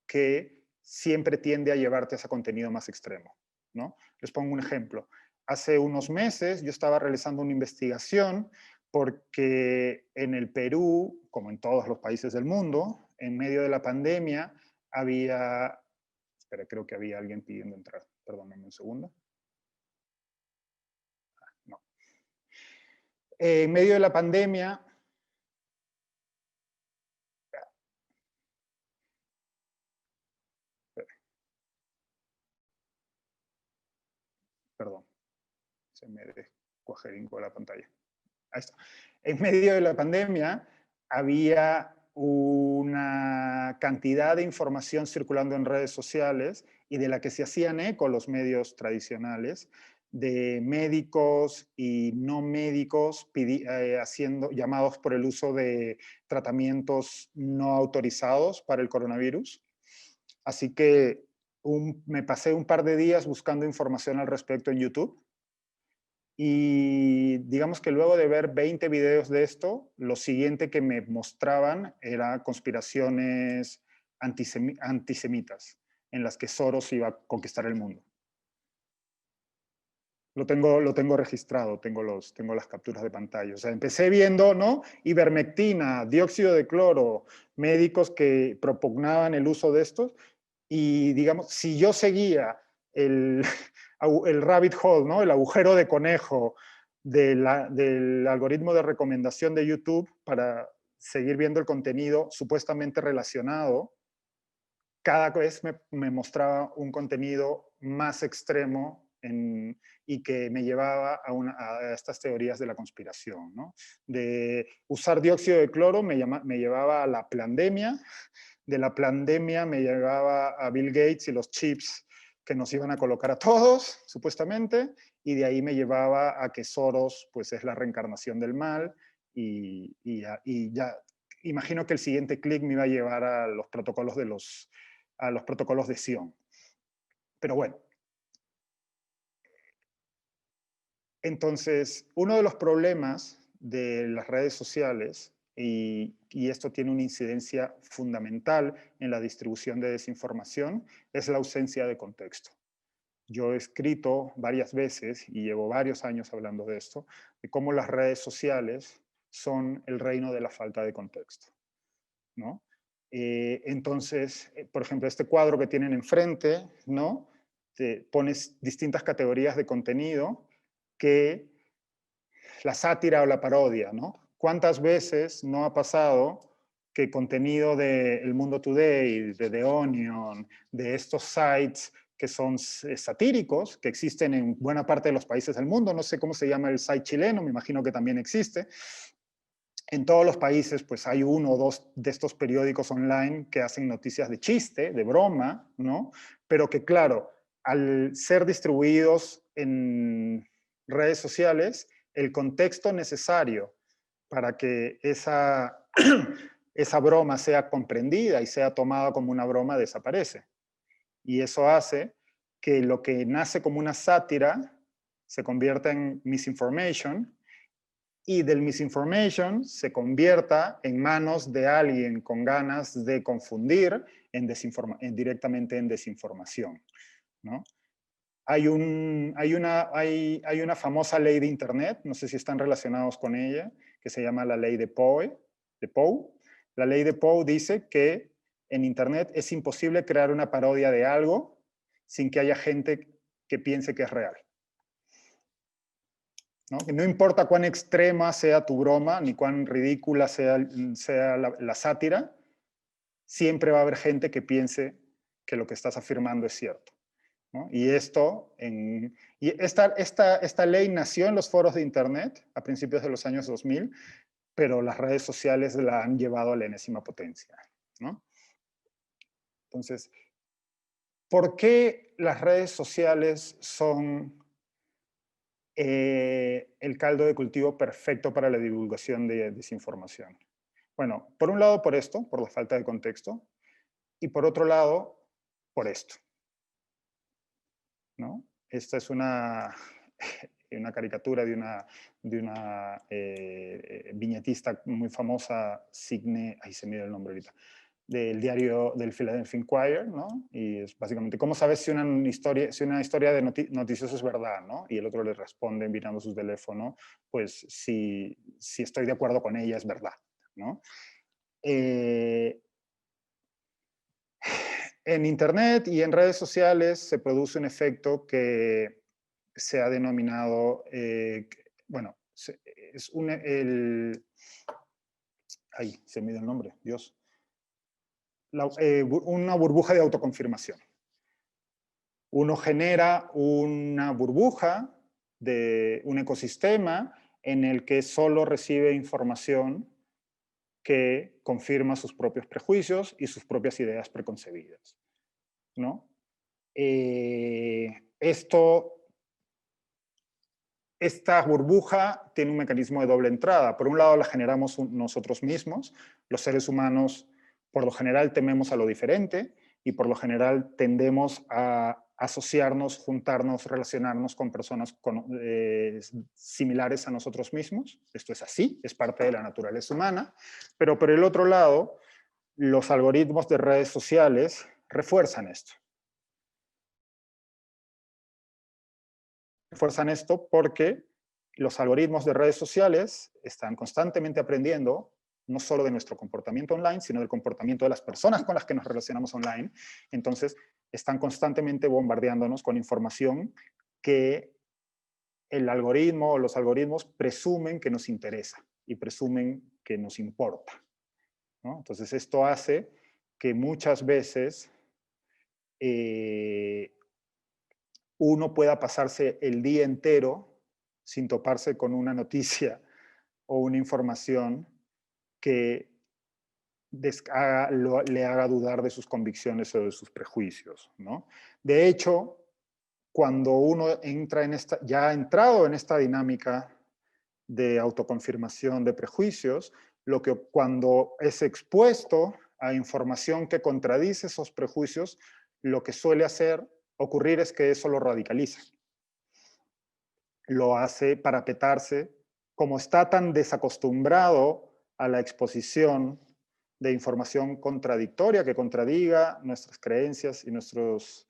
que siempre tiende a llevarte a ese contenido más extremo, ¿no? Les pongo un ejemplo. Hace unos meses yo estaba realizando una investigación porque en el Perú, como en todos los países del mundo, en medio de la pandemia había... Espera, creo que había alguien pidiendo entrar. Perdóname un segundo. No. En medio de la pandemia... Perdón, se me descuajerincó la pantalla. Ahí está. En medio de la pandemia había una cantidad de información circulando en redes sociales y de la que se hacían eco los medios tradicionales, de médicos y no médicos haciendo llamados por el uso de tratamientos no autorizados para el coronavirus. Así que me pasé un par de días buscando información al respecto en YouTube. Y digamos que luego de ver 20 videos de esto, lo siguiente que me mostraban era conspiraciones antisemitas en las que Soros iba a conquistar el mundo. Lo tengo registrado, tengo las capturas de pantalla. O sea, empecé viendo, ¿no? Ivermectina, dióxido de cloro, médicos que propugnaban el uso de estos. Y digamos, si yo seguía el rabbit hole, ¿no? El agujero de conejo del algoritmo de recomendación de YouTube para seguir viendo el contenido supuestamente relacionado, cada vez me mostraba un contenido más extremo y que me llevaba a estas teorías de la conspiración, ¿no? De usar dióxido de cloro me llevaba a la pandemia, de la pandemia me llevaba a Bill Gates y los chips que nos iban a colocar a todos, supuestamente, y de ahí me llevaba a que Soros pues, es la reencarnación del mal, y ya imagino que el siguiente clic me iba a llevar a los protocolos de Sion. Pero bueno. Entonces, uno de los problemas de las redes sociales, y esto tiene una incidencia fundamental en la distribución de desinformación, es la ausencia de contexto. Yo he escrito varias veces, y llevo varios años hablando de esto, de cómo las redes sociales son el reino de la falta de contexto, ¿no? Entonces, por ejemplo, este cuadro que tienen enfrente, ¿no? Te pones distintas categorías de contenido que la sátira o la parodia, ¿no? ¿Cuántas veces no ha pasado que contenido de El Mundo Today, de The Onion, de estos sites que son satíricos, que existen en buena parte de los países del mundo, no sé cómo se llama el site chileno, me imagino que también existe, en todos los países pues hay 1 o 2 de estos periódicos online que hacen noticias de chiste, de broma, ¿no? Pero que claro, al ser distribuidos en redes sociales, el contexto necesario para que esa broma sea comprendida y sea tomada como una broma desaparece. Y eso hace que lo que nace como una sátira se convierta en misinformation, y del misinformation se convierta en manos de alguien con ganas de confundir directamente en desinformación, ¿no? Hay una famosa ley de Internet, no sé si están relacionados con ella, que se llama la ley de Poe. La ley de Poe dice que en Internet es imposible crear una parodia de algo sin que haya gente que piense que es real. ¿no? Que no importa cuán extrema sea tu broma, ni cuán ridícula sea la sátira, siempre va a haber gente que piense que lo que estás afirmando es cierto, ¿no? Y esta ley nació en los foros de Internet a principios de los años 2000, pero las redes sociales la han llevado a la enésima potencia, ¿no? Entonces, ¿por qué las redes sociales son el caldo de cultivo perfecto para la divulgación de desinformación? Bueno, por un lado por esto, por la falta de contexto, y por otro lado, por esto, ¿no? Esta es una caricatura de una viñetista muy famosa, Signe, ahí se me dio el nombre ahorita, del diario del Philadelphia Inquirer, ¿no? Y es básicamente, ¿cómo sabes si una historia de noticioso es verdad, ¿no? Y el otro le responde mirando su teléfono, pues si estoy de acuerdo con ella es verdad, ¿no? En Internet y en redes sociales se produce un efecto que se ha denominado, bueno, ay, se me dio el nombre, Dios. Una burbuja de autoconfirmación. Uno genera una burbuja de un ecosistema en el que solo recibe información que confirma sus propios prejuicios y sus propias ideas preconcebidas, ¿no? Esta burbuja tiene un mecanismo de doble entrada. Por un lado, la generamos nosotros mismos. Los seres humanos, por lo general, tememos a lo diferente y por lo general tendemos a asociarnos, juntarnos, relacionarnos con personas similares a nosotros mismos. Esto es así, es parte de la naturaleza humana. Pero por el otro lado, los algoritmos de redes sociales refuerzan esto. Refuerzan esto porque los algoritmos de redes sociales están constantemente aprendiendo no solo de nuestro comportamiento online, sino del comportamiento de las personas con las que nos relacionamos online. Entonces, están constantemente bombardeándonos con información que el algoritmo o los algoritmos presumen que nos interesa y presumen que nos importa, ¿no? Entonces, esto hace que muchas veces uno pueda pasarse el día entero sin toparse con una noticia o una información que le haga dudar de sus convicciones o de sus prejuicios, ¿no? De hecho, cuando uno ya ha entrado en esta dinámica de autoconfirmación de prejuicios, cuando es expuesto a información que contradice esos prejuicios, lo que suele ocurrir es que eso lo radicaliza. Lo hace parapetarse, como está tan desacostumbrado a la exposición de información contradictoria que contradiga nuestras creencias y nuestros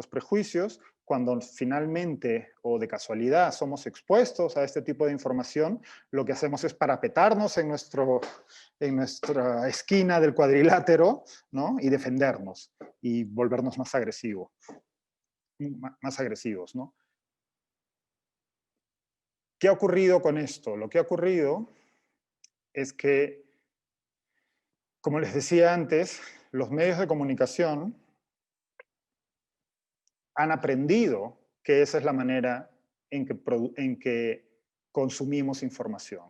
prejuicios, cuando finalmente o de casualidad somos expuestos a este tipo de información, lo que hacemos es parapetarnos en nuestra esquina del cuadrilátero, ¿no? Y defendernos y volvernos más agresivos, ¿no? ¿Qué ha ocurrido con esto? Lo que ha ocurrido es que, como les decía antes, los medios de comunicación han aprendido que esa es la manera en que consumimos información,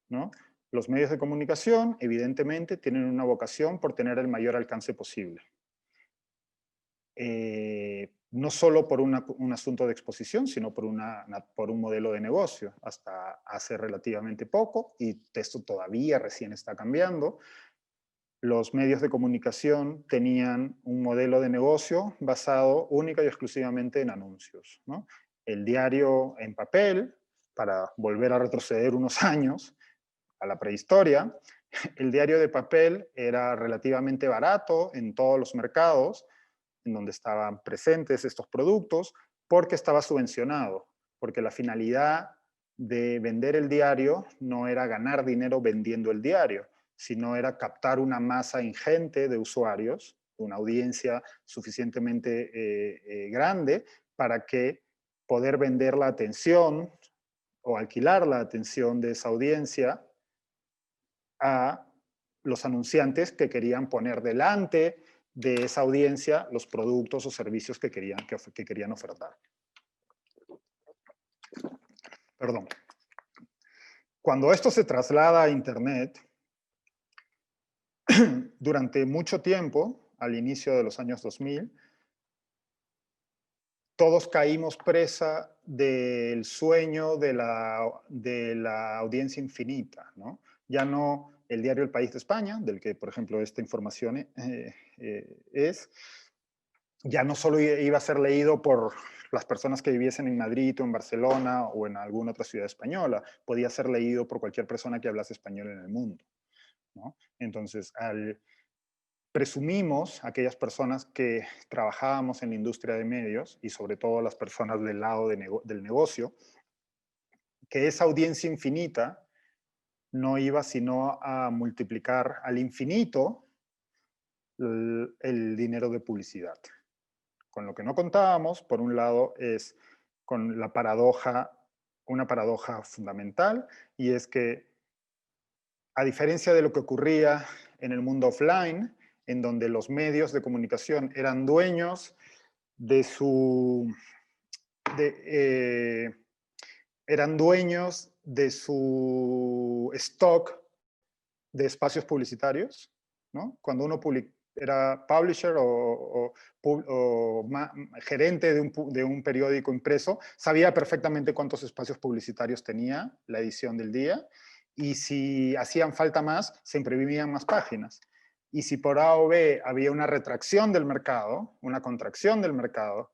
¿no? Los medios de comunicación, evidentemente, tienen una vocación por tener el mayor alcance posible. No solo por un asunto de exposición, sino por un modelo de negocio. Hasta hace relativamente poco, y esto todavía recién está cambiando, los medios de comunicación tenían un modelo de negocio basado única y exclusivamente en anuncios, ¿no? El diario en papel, para volver a retroceder unos años a la prehistoria, el diario de papel era relativamente barato en todos los mercados en donde estaban presentes estos productos, porque estaba subvencionado, porque la finalidad de vender el diario no era ganar dinero vendiendo el diario, sino era captar una masa ingente de usuarios, una audiencia suficientemente grande para que poder vender la atención o alquilar la atención de esa audiencia a los anunciantes que querían poner delante de esa audiencia los productos o servicios que querían ofertar. Perdón. Cuando esto se traslada a Internet, durante mucho tiempo, al inicio de los años 2000, todos caímos presa del sueño de la audiencia infinita, ¿no? Ya no el diario El País de España, del que, por ejemplo, esta información es, ya no solo iba a ser leído por las personas que viviesen en Madrid o en Barcelona o en alguna otra ciudad española, podía ser leído por cualquier persona que hablase español en el mundo, ¿no? Entonces, presumimos, aquellas personas que trabajábamos en la industria de medios, y sobre todo las personas del lado del negocio, que esa audiencia infinita no iba sino a multiplicar al infinito el dinero de publicidad. Con lo que no contábamos, por un lado, es con la paradoja, una paradoja fundamental, y es que, a diferencia de lo que ocurría en el mundo offline, en donde los medios de comunicación eran dueños de eran dueños de su stock de espacios publicitarios, ¿no? Cuando uno era publisher o gerente de un periódico impreso, sabía perfectamente cuántos espacios publicitarios tenía la edición del día, y si hacían falta más, se imprimían más páginas. Y si por A o B había una retracción del mercado, una contracción del mercado,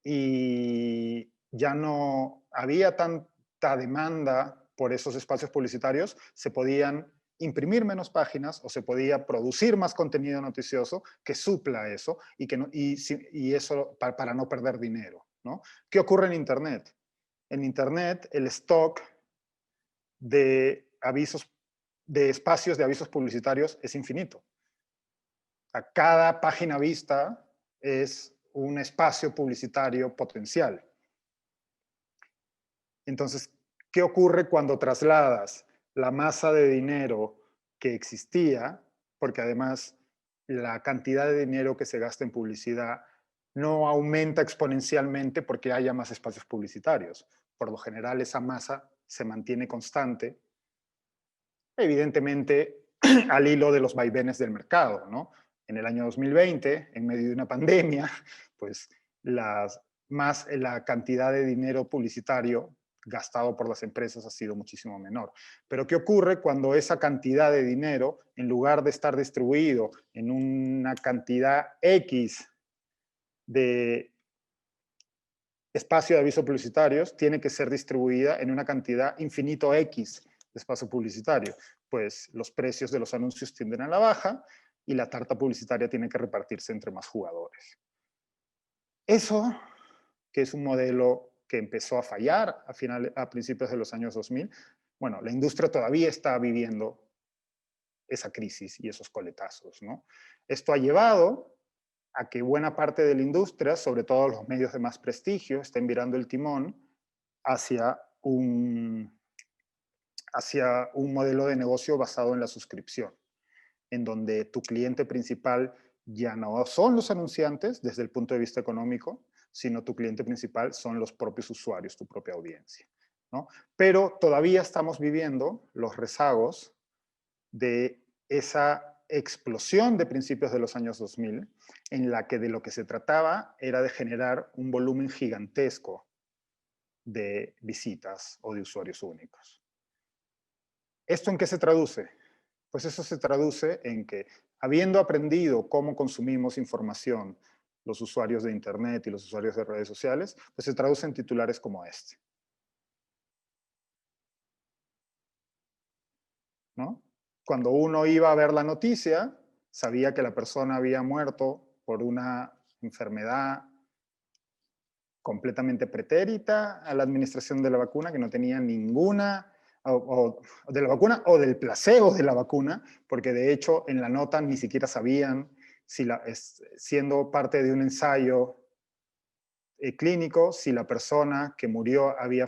y ya no había tanta demanda por esos espacios publicitarios, se podían imprimir menos páginas o se podía producir más contenido noticioso que supla eso y eso para no perder dinero, ¿no? ¿Qué ocurre en Internet? En Internet el stock de espacios de avisos publicitarios es infinito. A cada página vista es un espacio publicitario potencial. Entonces, ¿qué ocurre cuando trasladas la masa de dinero que existía? Porque además la cantidad de dinero que se gasta en publicidad no aumenta exponencialmente porque haya más espacios publicitarios. Por lo general, esa masa se mantiene constante, evidentemente al hilo de los vaivenes del mercado, ¿no? En el año 2020, en medio de una pandemia, pues la cantidad de dinero publicitario gastado por las empresas ha sido muchísimo menor. Pero ¿qué ocurre cuando esa cantidad de dinero, en lugar de estar distribuido en una cantidad X de espacio de avisos publicitarios, tiene que ser distribuida en una cantidad infinito X de espacio publicitario? Pues los precios de los anuncios tienden a la baja y la tarta publicitaria tiene que repartirse entre más jugadores. Eso, que es un modelo que empezó a fallar a principios de los años 2000, bueno, la industria todavía está viviendo esa crisis y esos coletazos, ¿no? Esto ha llevado a que buena parte de la industria, sobre todo los medios de más prestigio, estén virando el timón hacia un modelo de negocio basado en la suscripción, en donde tu cliente principal ya no son los anunciantes desde el punto de vista económico, sino tu cliente principal son los propios usuarios, tu propia audiencia, ¿no? Pero todavía estamos viviendo los rezagos de esa explosión de principios de los años 2000, en la que de lo que se trataba era de generar un volumen gigantesco de visitas o de usuarios únicos. ¿Esto en qué se traduce? Pues eso se traduce en que, habiendo aprendido cómo consumimos información los usuarios de Internet y los usuarios de redes sociales, pues se traduce en titulares como este, ¿no? Cuando uno iba a ver la noticia, sabía que la persona había muerto por una enfermedad completamente pretérita a la administración de la vacuna, que no tenía ninguna, o de la vacuna o del placebo de la vacuna, porque de hecho en la nota ni siquiera sabían si siendo parte de un ensayo clínico si la persona que murió había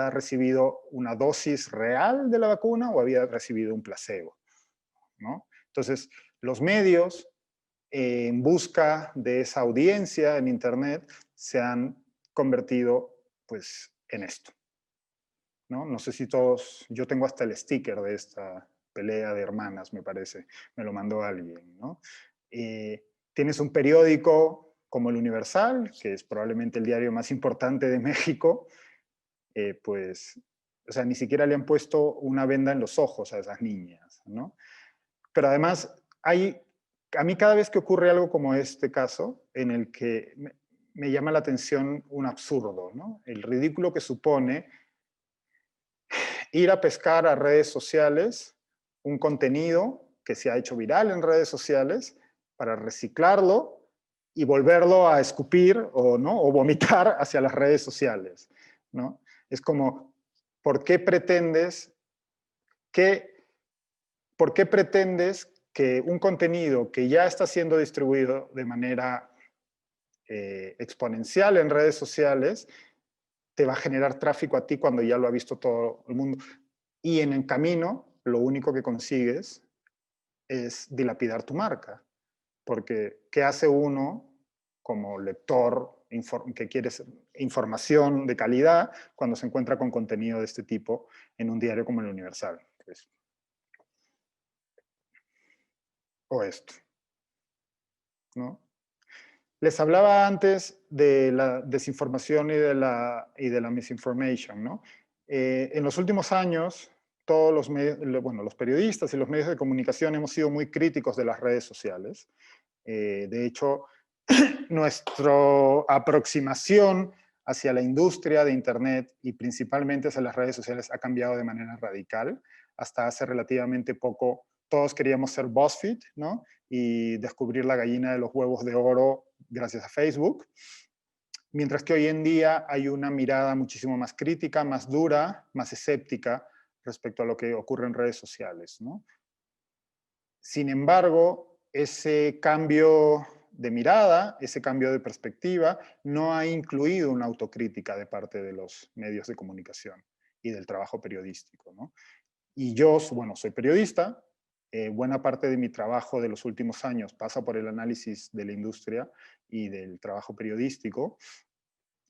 recibido una dosis real de la vacuna o había recibido un placebo, ¿no? Entonces, los medios, en busca de esa audiencia en Internet, se han convertido, pues, en esto, ¿no? No sé si todos, yo tengo hasta el sticker de esta pelea de hermanas, me parece, me lo mandó alguien, ¿no? Tienes un periódico como El Universal, que es probablemente el diario más importante de México, pues, o sea, ni siquiera le han puesto una venda en los ojos a esas niñas, ¿no? Pero además, a mí cada vez que ocurre algo como este caso, en el que me llama la atención un absurdo, ¿no? El ridículo que supone ir a pescar a redes sociales un contenido que se ha hecho viral en redes sociales para reciclarlo y volverlo a escupir o, ¿no? o vomitar hacia las redes sociales, ¿no? Es como, ¿por qué pretendes que un contenido que ya está siendo distribuido de manera exponencial en redes sociales te va a generar tráfico a ti cuando ya lo ha visto todo el mundo? Y en el camino, lo único que consigues es dilapidar tu marca. Porque, ¿qué hace uno como lector que quiere información de calidad cuando se encuentra con contenido de este tipo en un diario como El Universal? Pues, o esto, ¿no? Les hablaba antes de la desinformación y de la misinformation, ¿no? En los últimos años, todos los bueno, los periodistas y los medios de comunicación hemos sido muy críticos de las redes sociales. De hecho, nuestra aproximación hacia la industria de Internet y principalmente hacia las redes sociales ha cambiado de manera radical. Hasta hace relativamente poco, todos queríamos ser BuzzFeed, ¿no? Y descubrir la gallina de los huevos de oro gracias a Facebook. Mientras que hoy en día hay una mirada muchísimo más crítica, más dura, más escéptica respecto a lo que ocurre en redes sociales, ¿no? Sin embargo, ese cambio de mirada, ese cambio de perspectiva, no ha incluido una autocrítica de parte de los medios de comunicación y del trabajo periodístico, ¿no? Y yo, bueno, soy periodista, buena parte de mi trabajo de los últimos años pasa por el análisis de la industria y del trabajo periodístico,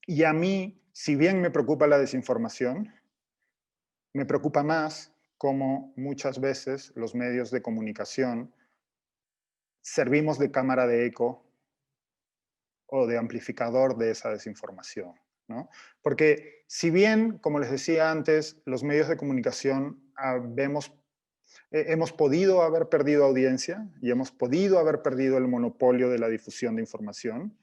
y a mí, si bien me preocupa la desinformación, me preocupa más cómo muchas veces los medios de comunicación servimos de cámara de eco o de amplificador de esa desinformación, ¿no? Porque si bien, como les decía antes, los medios de comunicación hemos podido haber perdido audiencia y hemos podido haber perdido el monopolio de la difusión de información,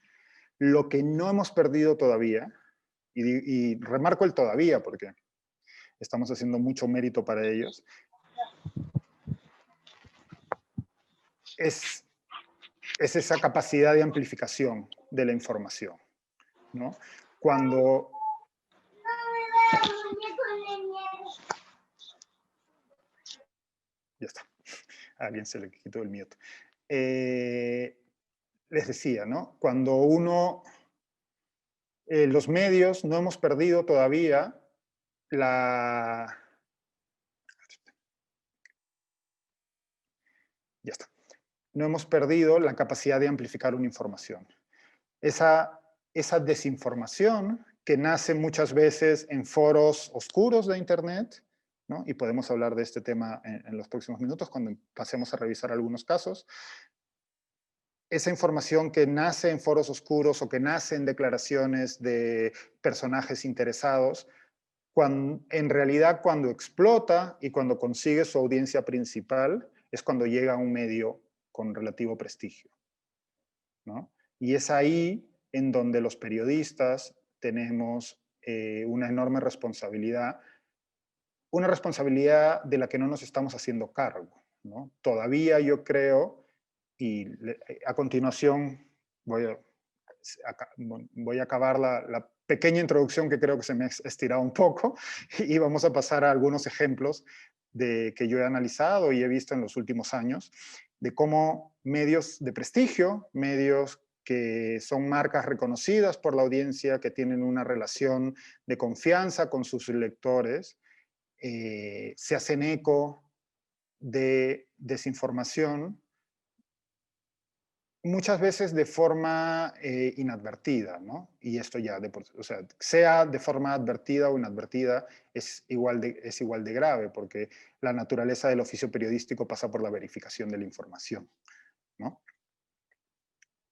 lo que no hemos perdido todavía, y remarco el todavía porque estamos haciendo mucho mérito para ellos, es esa capacidad de amplificación de la información, ¿no? Cuando... Ya está. A alguien se le quitó el mute. Les decía, ¿no? Cuando los medios no hemos perdido todavía ya está. No hemos perdido la capacidad de amplificar una información. Esa desinformación que nace muchas veces en foros oscuros de Internet, ¿no? Y podemos hablar de este tema en los próximos minutos cuando pasemos a revisar algunos casos. Esa información que nace en foros oscuros o que nace en declaraciones de personajes interesados, en realidad cuando explota y cuando consigue su audiencia principal es cuando llega a un medio con relativo prestigio, ¿no? Y es ahí en donde los periodistas tenemos una enorme responsabilidad, una responsabilidad de la que no nos estamos haciendo cargo, ¿no? Todavía yo creo, y a continuación voy a acabar la pequeña introducción que creo que se me ha estirado un poco y vamos a pasar a algunos ejemplos que yo he analizado y he visto en los últimos años de cómo medios de prestigio, medios que son marcas reconocidas por la audiencia, que tienen una relación de confianza con sus lectores, se hacen eco de desinformación, muchas veces de forma inadvertida, ¿no? Y esto ya, o sea, sea de forma advertida o inadvertida, es igual de grave, porque la naturaleza del oficio periodístico pasa por la verificación de la información, ¿no?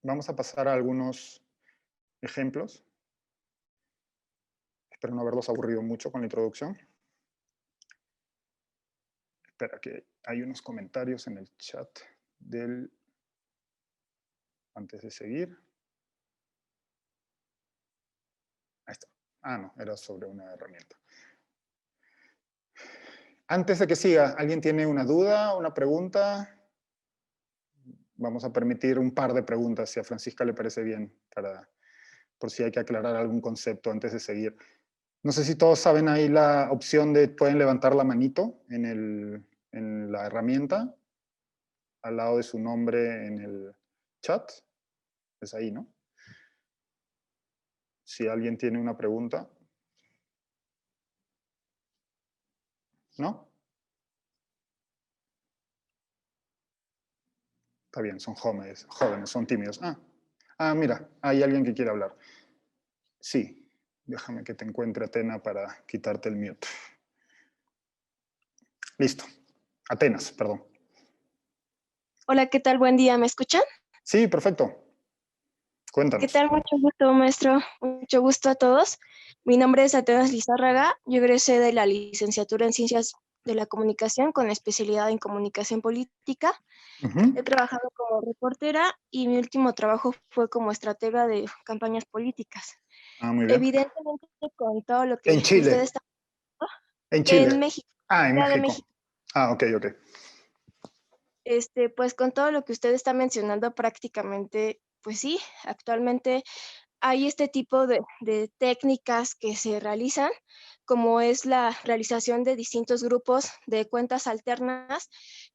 Vamos a pasar a algunos ejemplos. Espero no haberlos aburrido mucho con la introducción. Espera, que hay unos comentarios en el chat antes de seguir. Ahí está. Ah, no, era sobre una herramienta. Antes de que siga, ¿alguien tiene una duda, una pregunta? Vamos a permitir un par de preguntas, si a Francisca le parece bien, por si hay que aclarar algún concepto antes de seguir. No sé si todos saben ahí la opción de pueden levantar la manito en la herramienta, al lado de su nombre en el chat. Es ahí, ¿no? Si alguien tiene una pregunta. ¿No? Está bien, son jóvenes, son tímidos. Mira, hay alguien que quiere hablar. Sí, déjame que te encuentre, Atena, para quitarte el mute. Listo. Atenas, perdón. Hola, ¿qué tal? Buen día, ¿me escuchan? Sí, perfecto. ¿Qué Cuéntanos. tal? Mucho gusto, maestro. Mucho gusto a todos. Mi nombre es Atenas Lizárraga. Yo egresé de la licenciatura en Ciencias de la Comunicación con especialidad en Comunicación Política. He trabajado como reportera y mi último trabajo fue como estratega de campañas políticas. Muy bien. Evidentemente, con todo lo que En Chile. ustedes están en Chile. en México. En Ciudad de México. Ok. Pues con todo lo que usted está mencionando prácticamente, pues sí, actualmente hay este tipo de técnicas que se realizan, como es la realización de distintos grupos de cuentas alternas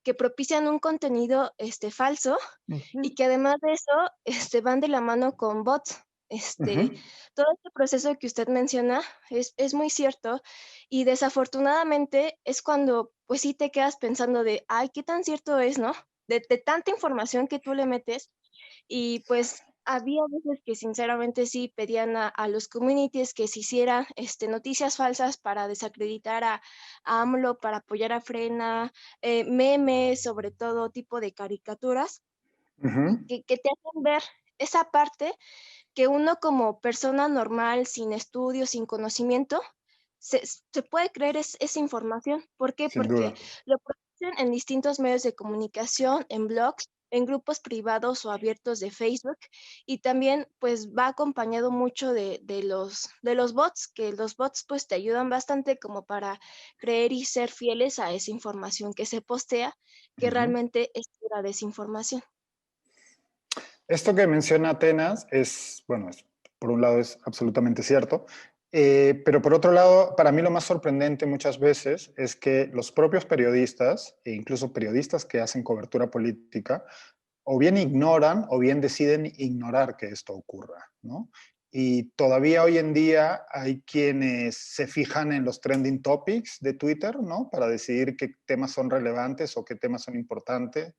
que propician un contenido falso y que además de eso van de la mano con bots. Todo este proceso que usted menciona es muy cierto y desafortunadamente es cuando pues sí te quedas pensando de, ay, ¿qué tan cierto es, no? De tanta información que tú le metes y pues había veces que sinceramente sí pedían a los communities que se hicieran noticias falsas para desacreditar a AMLO, para apoyar a Frena, memes, sobre todo tipo de caricaturas, que te hacen ver esa parte que uno como persona normal, sin estudios, sin conocimiento, se puede creer esa información. ¿Por qué? Sin Porque duda. lo producen en distintos medios de comunicación, en blogs, en grupos privados o abiertos de Facebook, y también pues va acompañado mucho de los bots, que los bots pues te ayudan bastante como para creer y ser fieles a esa información que se postea, que realmente es pura desinformación. Esto que menciona Atenas por un lado es absolutamente cierto, pero por otro lado, para mí lo más sorprendente muchas veces es que los propios periodistas, e incluso periodistas que hacen cobertura política, o bien ignoran o bien deciden ignorar que esto ocurra, ¿no? Y todavía hoy en día hay quienes se fijan en los trending topics de Twitter, ¿no? Para decidir qué temas son relevantes o qué temas son importantes,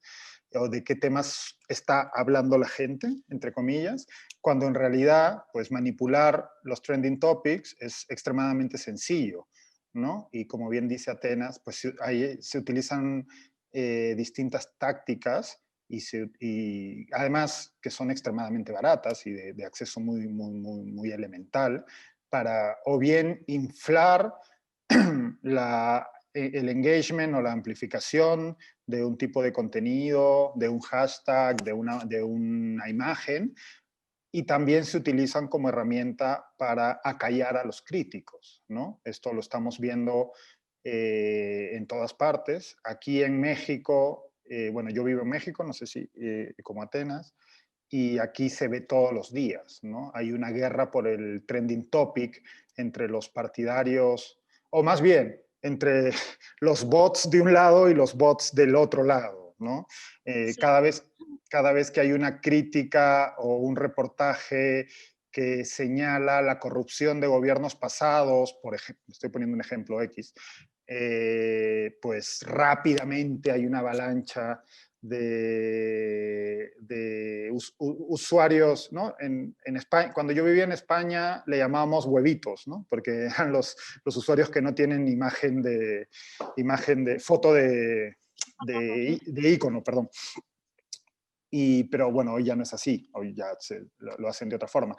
o de qué temas está hablando la gente, entre comillas, cuando en realidad, pues manipular los trending topics es extremadamente sencillo, ¿no? Y como bien dice Atenas, pues ahí se utilizan distintas tácticas y además que son extremadamente baratas y de acceso muy elemental para o bien inflar el engagement o la amplificación de un tipo de contenido, de un hashtag, de una imagen, y también se utilizan como herramienta para acallar a los críticos, ¿no? Esto lo estamos viendo en todas partes. Aquí en México, yo vivo en México, no sé si como Atenas, y aquí se ve todos los días, ¿no? Hay una guerra por el trending topic entre los partidarios, o más bien, entre los bots de un lado y los bots del otro lado, ¿no? Sí. Cada vez cada vez que hay una crítica o un reportaje que señala la corrupción de gobiernos pasados, por ejemplo, estoy poniendo un ejemplo X, pues rápidamente hay una avalancha de usuarios, ¿no? En España, cuando yo vivía en España le llamábamos huevitos, ¿no? Porque eran los usuarios que no tienen imagen de foto de icono, perdón. Pero bueno, hoy ya no es así, hoy ya lo hacen de otra forma.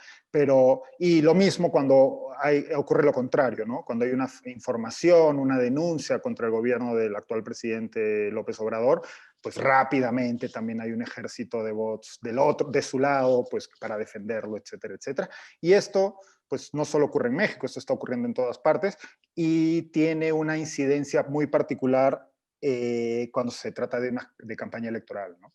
Y lo mismo cuando ocurre lo contrario, ¿no? Cuando hay una información, una denuncia contra el gobierno del actual presidente López Obrador, pues rápidamente también hay un ejército de bots de su lado, pues para defenderlo, etcétera, etcétera. Y esto, pues no solo ocurre en México, esto está ocurriendo en todas partes y tiene una incidencia muy particular cuando se trata de campaña electoral, ¿no?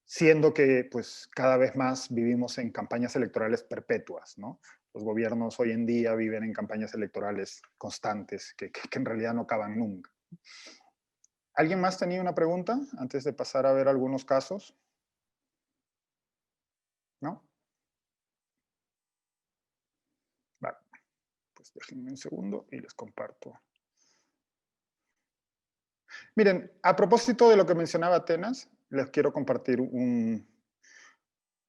Siendo que pues cada vez más vivimos en campañas electorales perpetuas, ¿no? Los gobiernos hoy en día viven en campañas electorales constantes que en realidad no acaban nunca. ¿Alguien más tenía una pregunta antes de pasar a ver algunos casos? ¿No? Vale, pues déjenme un segundo y les comparto. Miren, a propósito de lo que mencionaba Atenas, les quiero compartir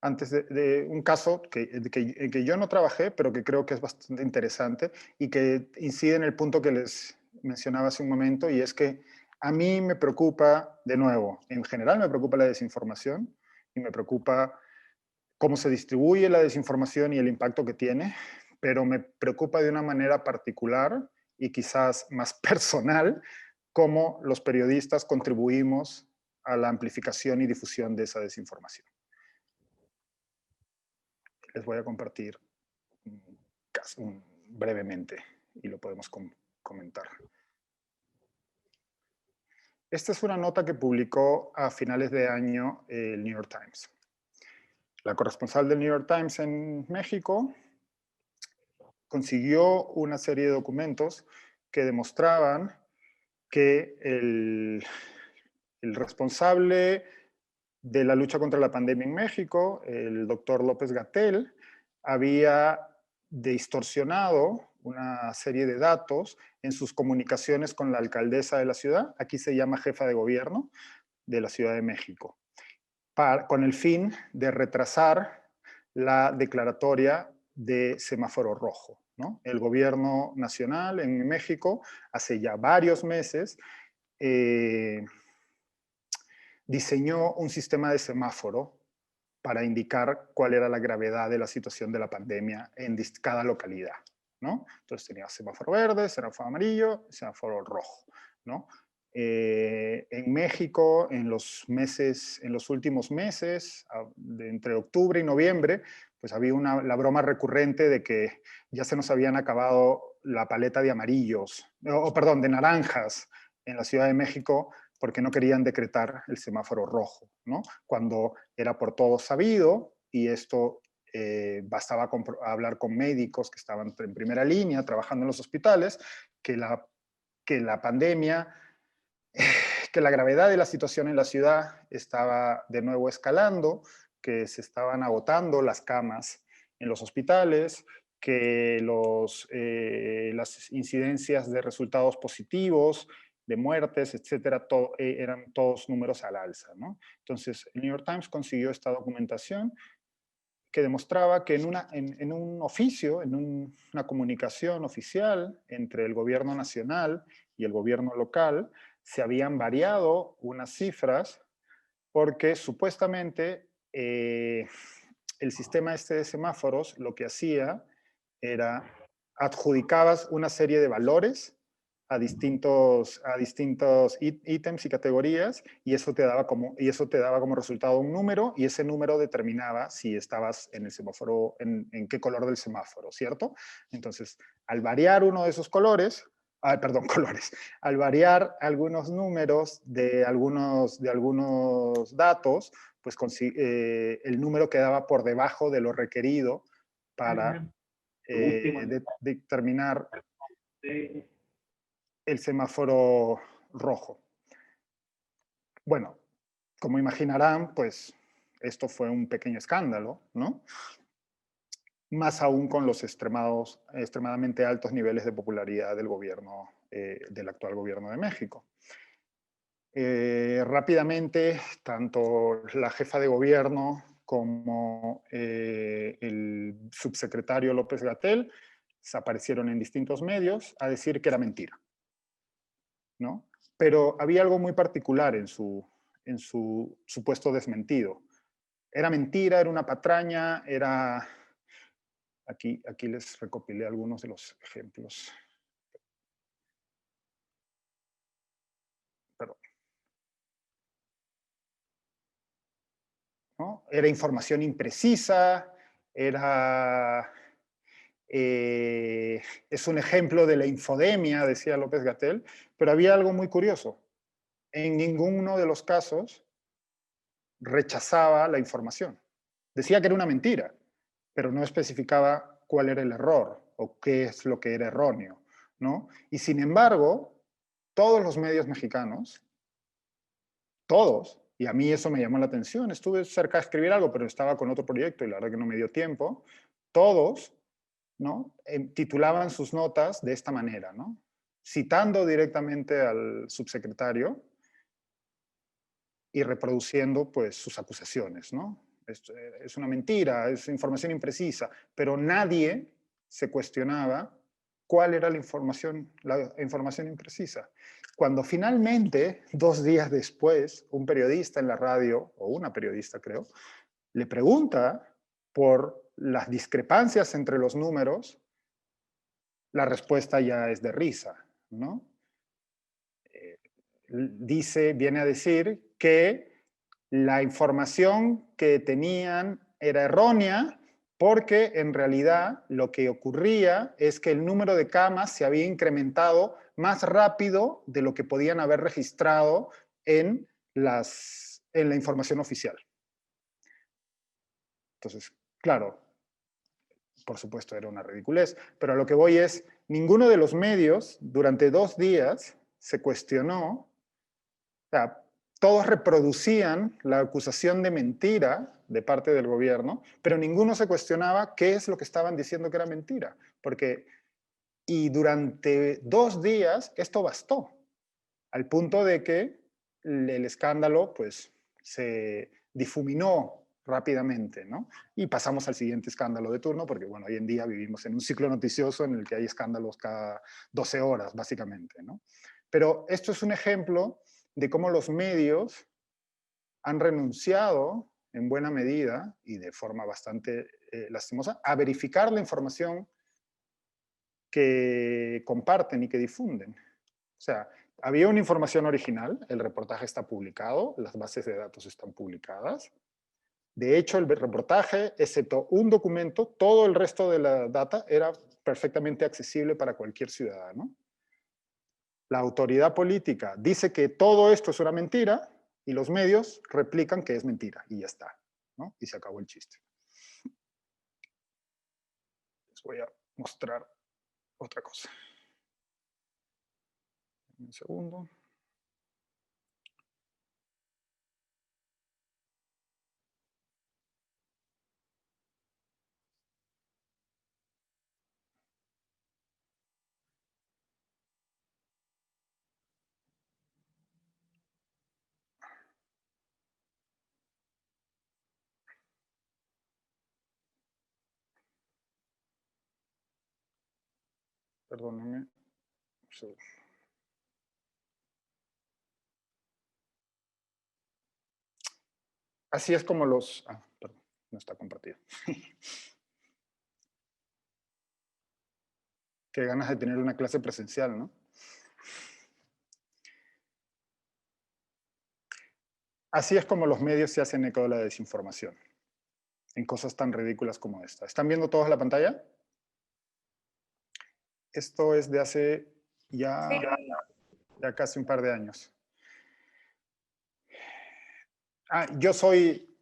antes de un caso que yo no trabajé, pero que creo que es bastante interesante y que incide en el punto que les mencionaba hace un momento, y es que a mí me preocupa, de nuevo, en general me preocupa la desinformación y me preocupa cómo se distribuye la desinformación y el impacto que tiene, pero me preocupa de una manera particular y quizás más personal cómo los periodistas contribuimos a la amplificación y difusión de esa desinformación. Les voy a compartir un caso brevemente y lo podemos comentar. Esta es una nota que publicó a finales de año el New York Times. La corresponsal del New York Times en México consiguió una serie de documentos que demostraban que el responsable de la lucha contra la pandemia en México, el doctor López-Gatell, había distorsionado una serie de datos en sus comunicaciones con la alcaldesa de la ciudad, aquí se llama jefa de gobierno de la Ciudad de México, con el fin de retrasar la declaratoria de semáforo rojo, ¿no? El gobierno nacional en México hace ya varios meses diseñó un sistema de semáforo para indicar cuál era la gravedad de la situación de la pandemia en cada localidad, ¿no? Entonces tenía semáforo verde, semáforo amarillo, semáforo rojo, ¿no? En México, en los últimos meses, entre octubre y noviembre, pues había la broma recurrente de que ya se nos habían acabado la paleta de amarillos, perdón, de naranjas en la Ciudad de México, porque no querían decretar el semáforo rojo, ¿no? Cuando era por todo sabido, y esto bastaba hablar con médicos que estaban en primera línea, trabajando en los hospitales, que la pandemia, que la gravedad de la situación en la ciudad estaba de nuevo escalando, que se estaban agotando las camas en los hospitales, que las incidencias de resultados positivos, de muertes, etcétera, eran todos números al alza, ¿no? Entonces, el New York Times consiguió esta documentación que demostraba que en un oficio, una comunicación oficial entre el gobierno nacional y el gobierno local, se habían variado unas cifras porque supuestamente el sistema este de semáforos lo que hacía era adjudicabas una serie de valores a distintos ítems y categorías, y eso te daba como resultado un número, y ese número determinaba si estabas en el semáforo, en qué color del semáforo, ¿cierto? Entonces, al variar uno de esos colores, colores, al variar algunos números de algunos datos, pues el número quedaba por debajo de lo requerido para determinar el semáforo rojo. Bueno, como imaginarán, pues esto fue un pequeño escándalo, ¿no? Más aún con los extremadamente altos niveles de popularidad del gobierno, del actual gobierno de México. Rápidamente, tanto la jefa de gobierno como el subsecretario López-Gatell se aparecieron en distintos medios a decir que era mentira, ¿no? Pero había algo muy particular en su supuesto desmentido. Era mentira, era una patraña, era... Aquí les recopilé algunos de los ejemplos. Perdón. ¿No? Era información imprecisa, es un ejemplo de la infodemia, decía López-Gatell, pero había algo muy curioso. En ninguno de los casos rechazaba la información. Decía que era una mentira, pero no especificaba cuál era el error o qué es lo que era erróneo, ¿no? Y sin embargo, todos los medios mexicanos, todos, y a mí eso me llamó la atención, estuve cerca de escribir algo, pero estaba con otro proyecto y la verdad que no me dio tiempo, todos, ¿no? Titulaban sus notas de esta manera, ¿no? Citando directamente al subsecretario y reproduciendo pues sus acusaciones, ¿no? Es una mentira, es información imprecisa, pero nadie se cuestionaba cuál era la información imprecisa. Cuando finalmente, 2 días después, un periodista en la radio, o una periodista creo, le pregunta por las discrepancias entre los números, la respuesta ya es de risa, ¿no? Viene a decir que la información que tenían era errónea porque en realidad lo que ocurría es que el número de camas se había incrementado más rápido de lo que podían haber registrado en la información oficial. Entonces, claro, por supuesto era una ridiculez, pero a lo que voy es, ninguno de los medios durante 2 días se cuestionó, o sea, todos reproducían la acusación de mentira de parte del gobierno, pero ninguno se cuestionaba qué es lo que estaban diciendo que era mentira. Y durante 2 días esto bastó, al punto de que el escándalo pues, se difuminó rápidamente, ¿no? Y pasamos al siguiente escándalo de turno, porque bueno, hoy en día vivimos en un ciclo noticioso en el que hay escándalos cada 12 horas, básicamente, ¿no? Pero esto es un ejemplo de cómo los medios han renunciado en buena medida y de forma bastante lastimosa a verificar la información que comparten y que difunden. O sea, había una información original, el reportaje está publicado, las bases de datos están publicadas. De hecho, el reportaje, excepto un documento, todo el resto de la data era perfectamente accesible para cualquier ciudadano. La autoridad política dice que todo esto es una mentira y los medios replican que es mentira y ya está, ¿no? Y se acabó el chiste. Les voy a mostrar otra cosa. Un segundo. Perdónenme. Sí. Así es como los... Ah, perdón, no está compartido. Qué ganas de tener una clase presencial, ¿no? Así es como los medios se hacen eco de la desinformación, en cosas tan ridículas como esta. ¿Están viendo todos la pantalla? Esto es de hace ya casi un par de años. Yo soy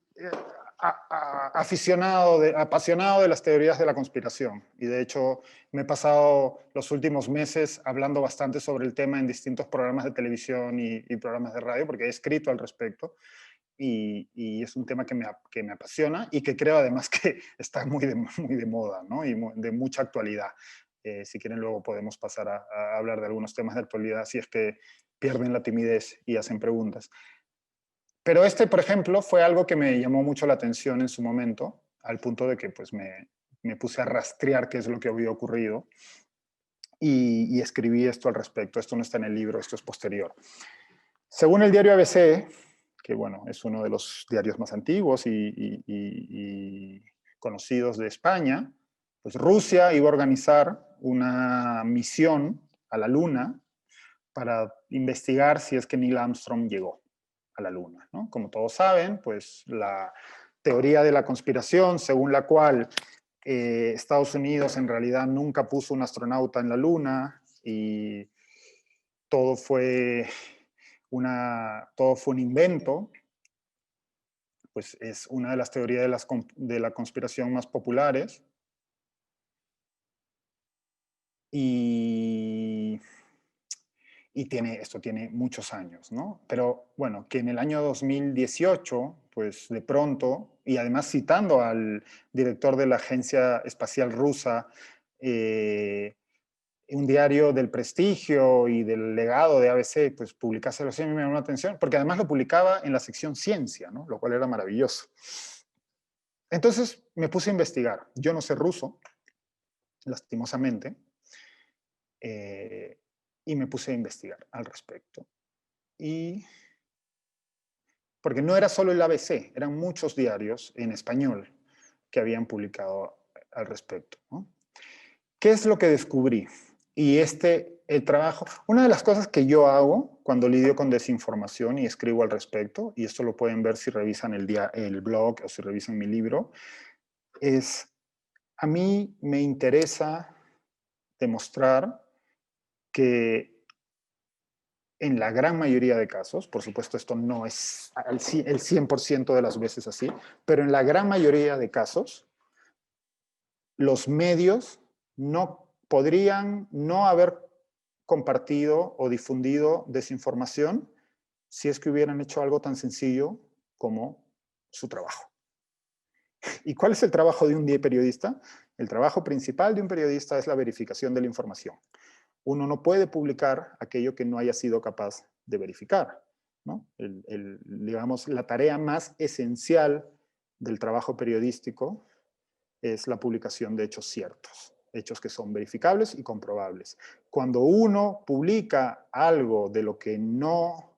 apasionado de las teorías de la conspiración y de hecho me he pasado los últimos meses hablando bastante sobre el tema en distintos programas de televisión y programas de radio porque he escrito al respecto. y es un tema que me apasiona y que creo además que está muy de moda, ¿no? Y de mucha actualidad. Si quieren luego podemos pasar a hablar de algunos temas de actualidad si es que pierden la timidez y hacen preguntas. Pero este, por ejemplo, fue algo que me llamó mucho la atención en su momento, al punto de que pues me puse a rastrear qué es lo que había ocurrido y escribí esto al respecto. Esto no está en el libro, esto es posterior. Según el diario ABC, que bueno, es uno de los diarios más antiguos y conocidos de España, pues Rusia iba a organizar una misión a la Luna para investigar si es que Neil Armstrong llegó a la Luna, ¿no? Como todos saben, pues la teoría de la conspiración, según la cual Estados Unidos en realidad nunca puso un astronauta en la Luna y todo fue todo fue un invento, pues es una de las teorías de la conspiración más populares. Y esto tiene muchos años, ¿no? Pero bueno, que en el año 2018, pues de pronto, y además citando al director de la Agencia Espacial Rusa, un diario del prestigio y del legado de ABC, pues publicase lo me llamó la atención, porque además lo publicaba en la sección ciencia, ¿no? Lo cual era maravilloso. Entonces me puse a investigar. Yo no sé ruso, lastimosamente, y me puse a investigar al respecto. Porque no era solo el ABC, eran muchos diarios en español que habían publicado al respecto, ¿no? ¿Qué es lo que descubrí? Y el trabajo, una de las cosas que yo hago cuando lidio con desinformación y escribo al respecto, y esto lo pueden ver si revisan el blog o si revisan mi libro, es, a mí me interesa demostrar que en la gran mayoría de casos, por supuesto esto no es el 100% de las veces así, pero en la gran mayoría de casos, los medios no podrían no haber compartido o difundido desinformación si es que hubieran hecho algo tan sencillo como su trabajo. ¿Y cuál es el trabajo de un periodista? El trabajo principal de un periodista es la verificación de la información. Uno no puede publicar aquello que no haya sido capaz de verificar, ¿no? Digamos, la tarea más esencial del trabajo periodístico es la publicación de hechos ciertos, hechos que son verificables y comprobables. Cuando uno publica algo de lo que no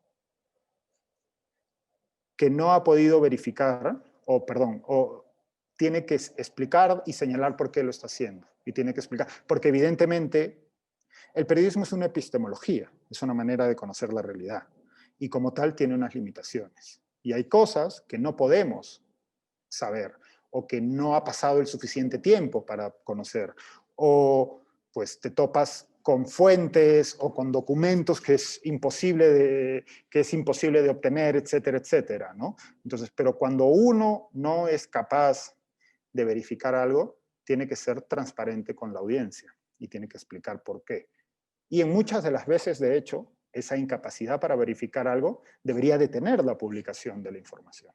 ha podido verificar, o tiene que explicar y señalar por qué lo está haciendo. Y tiene que explicar, porque evidentemente el periodismo es una epistemología, es una manera de conocer la realidad. Y como tal tiene unas limitaciones. Y hay cosas que no podemos saber, o que no ha pasado el suficiente tiempo para conocer, o pues te topas con fuentes o con documentos que es imposible de obtener, etcétera, etcétera, ¿no? Entonces, pero cuando uno no es capaz de verificar algo, tiene que ser transparente con la audiencia y tiene que explicar por qué. Y en muchas de las veces, de hecho, esa incapacidad para verificar algo debería detener la publicación de la información.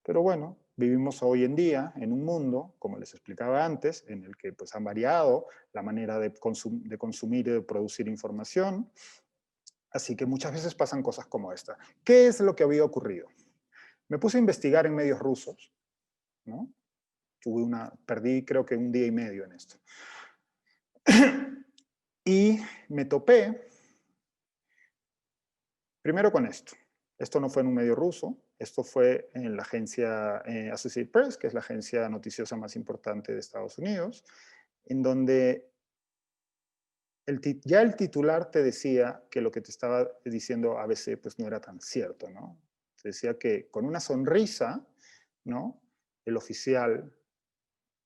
Pero bueno, vivimos hoy en día en un mundo, como les explicaba antes, en el que pues, han variado la manera de consumir y de producir información. Así que muchas veces pasan cosas como esta. ¿Qué es lo que había ocurrido? Me puse a investigar en medios rusos, ¿no? Perdí creo que un día y medio en esto. Y me topé primero con esto. Esto no fue en un medio ruso, esto fue en la agencia Associated Press, que es la agencia noticiosa más importante de Estados Unidos, en donde ya el titular te decía que lo que te estaba diciendo ABC pues no era tan cierto, ¿no? Te decía que con una sonrisa, ¿no? El oficial,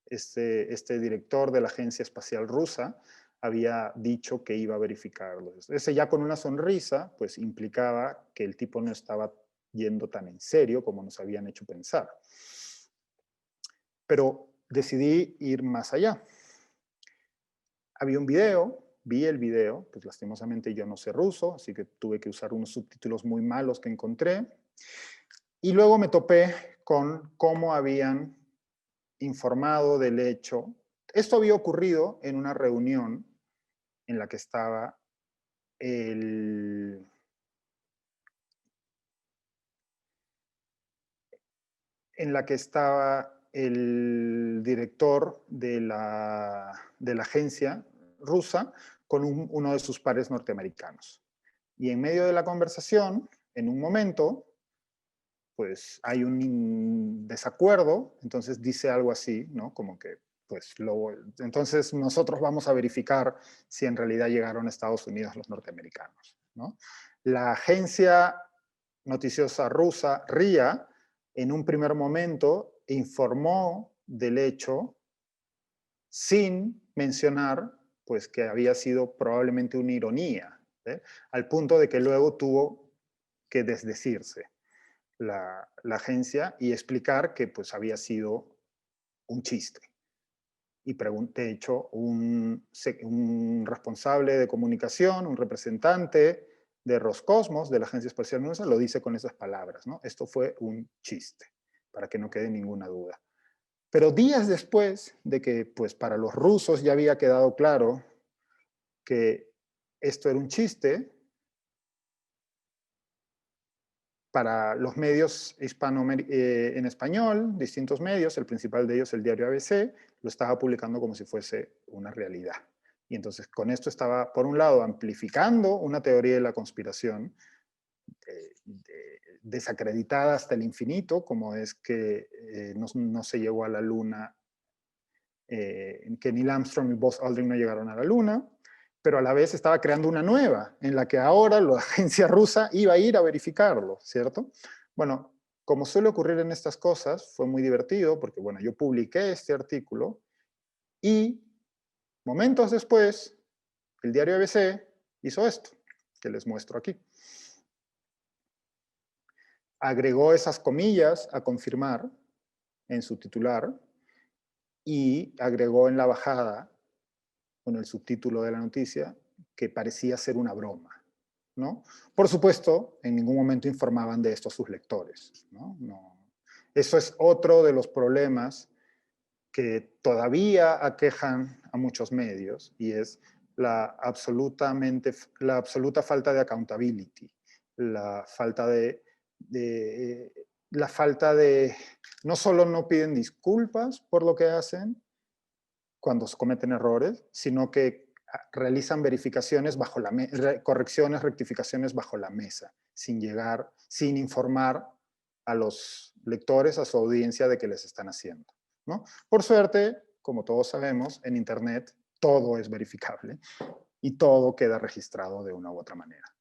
este director de la agencia espacial rusa, había dicho que iba a verificarlo. Ese ya con una sonrisa, pues implicaba que el tipo no estaba yendo tan en serio como nos habían hecho pensar. Pero decidí ir más allá. Había un video, vi el video, pues lastimosamente yo no sé ruso, así que tuve que usar unos subtítulos muy malos que encontré. Y luego me topé con cómo habían informado del hecho. Esto había ocurrido en una reunión en la que estaba el director de la agencia rusa con uno de sus pares norteamericanos. Y en medio de la conversación, en un momento, pues hay un desacuerdo, entonces dice algo así, ¿no? Como que, pues, entonces nosotros vamos a verificar si en realidad llegaron a Estados Unidos los norteamericanos, ¿no? La agencia noticiosa rusa, RIA, en un primer momento informó del hecho sin mencionar, pues, que había sido probablemente una ironía, ¿eh? Al punto de que luego tuvo que desdecirse la agencia y explicar que pues había sido un chiste. Y de hecho, un responsable de comunicación, un representante de Roscosmos, de la Agencia Espacial Rusa, lo dice con esas palabras, ¿no? Esto fue un chiste, para que no quede ninguna duda. Pero días después de que pues para los rusos ya había quedado claro que esto era un chiste, para los medios en español, distintos medios, el principal de ellos, el diario ABC, lo estaba publicando como si fuese una realidad. Y entonces con esto estaba, por un lado, amplificando una teoría de la conspiración desacreditada hasta el infinito, como es que no se llegó a la Luna, que Neil Armstrong y Buzz Aldrin no llegaron a la Luna, pero a la vez estaba creando una nueva, en la que ahora la agencia rusa iba a ir a verificarlo, ¿cierto? Bueno, como suele ocurrir en estas cosas, fue muy divertido, porque bueno, yo publiqué este artículo, y momentos después, el diario ABC hizo esto, que les muestro aquí. Agregó esas comillas a confirmar en su titular, y agregó en la bajada, con el subtítulo de la noticia, que parecía ser una broma, ¿no? Por supuesto, en ningún momento informaban de esto a sus lectores, ¿no? Eso es otro de los problemas que todavía aquejan a muchos medios, y es la absoluta falta de accountability, la falta de no solo no piden disculpas por lo que hacen cuando se cometen errores, sino que realizan verificaciones correcciones, rectificaciones bajo la mesa, sin informar a los lectores, a su audiencia, de que les están haciendo, ¿no? Por suerte, como todos sabemos, en Internet todo es verificable y todo queda registrado de una u otra manera.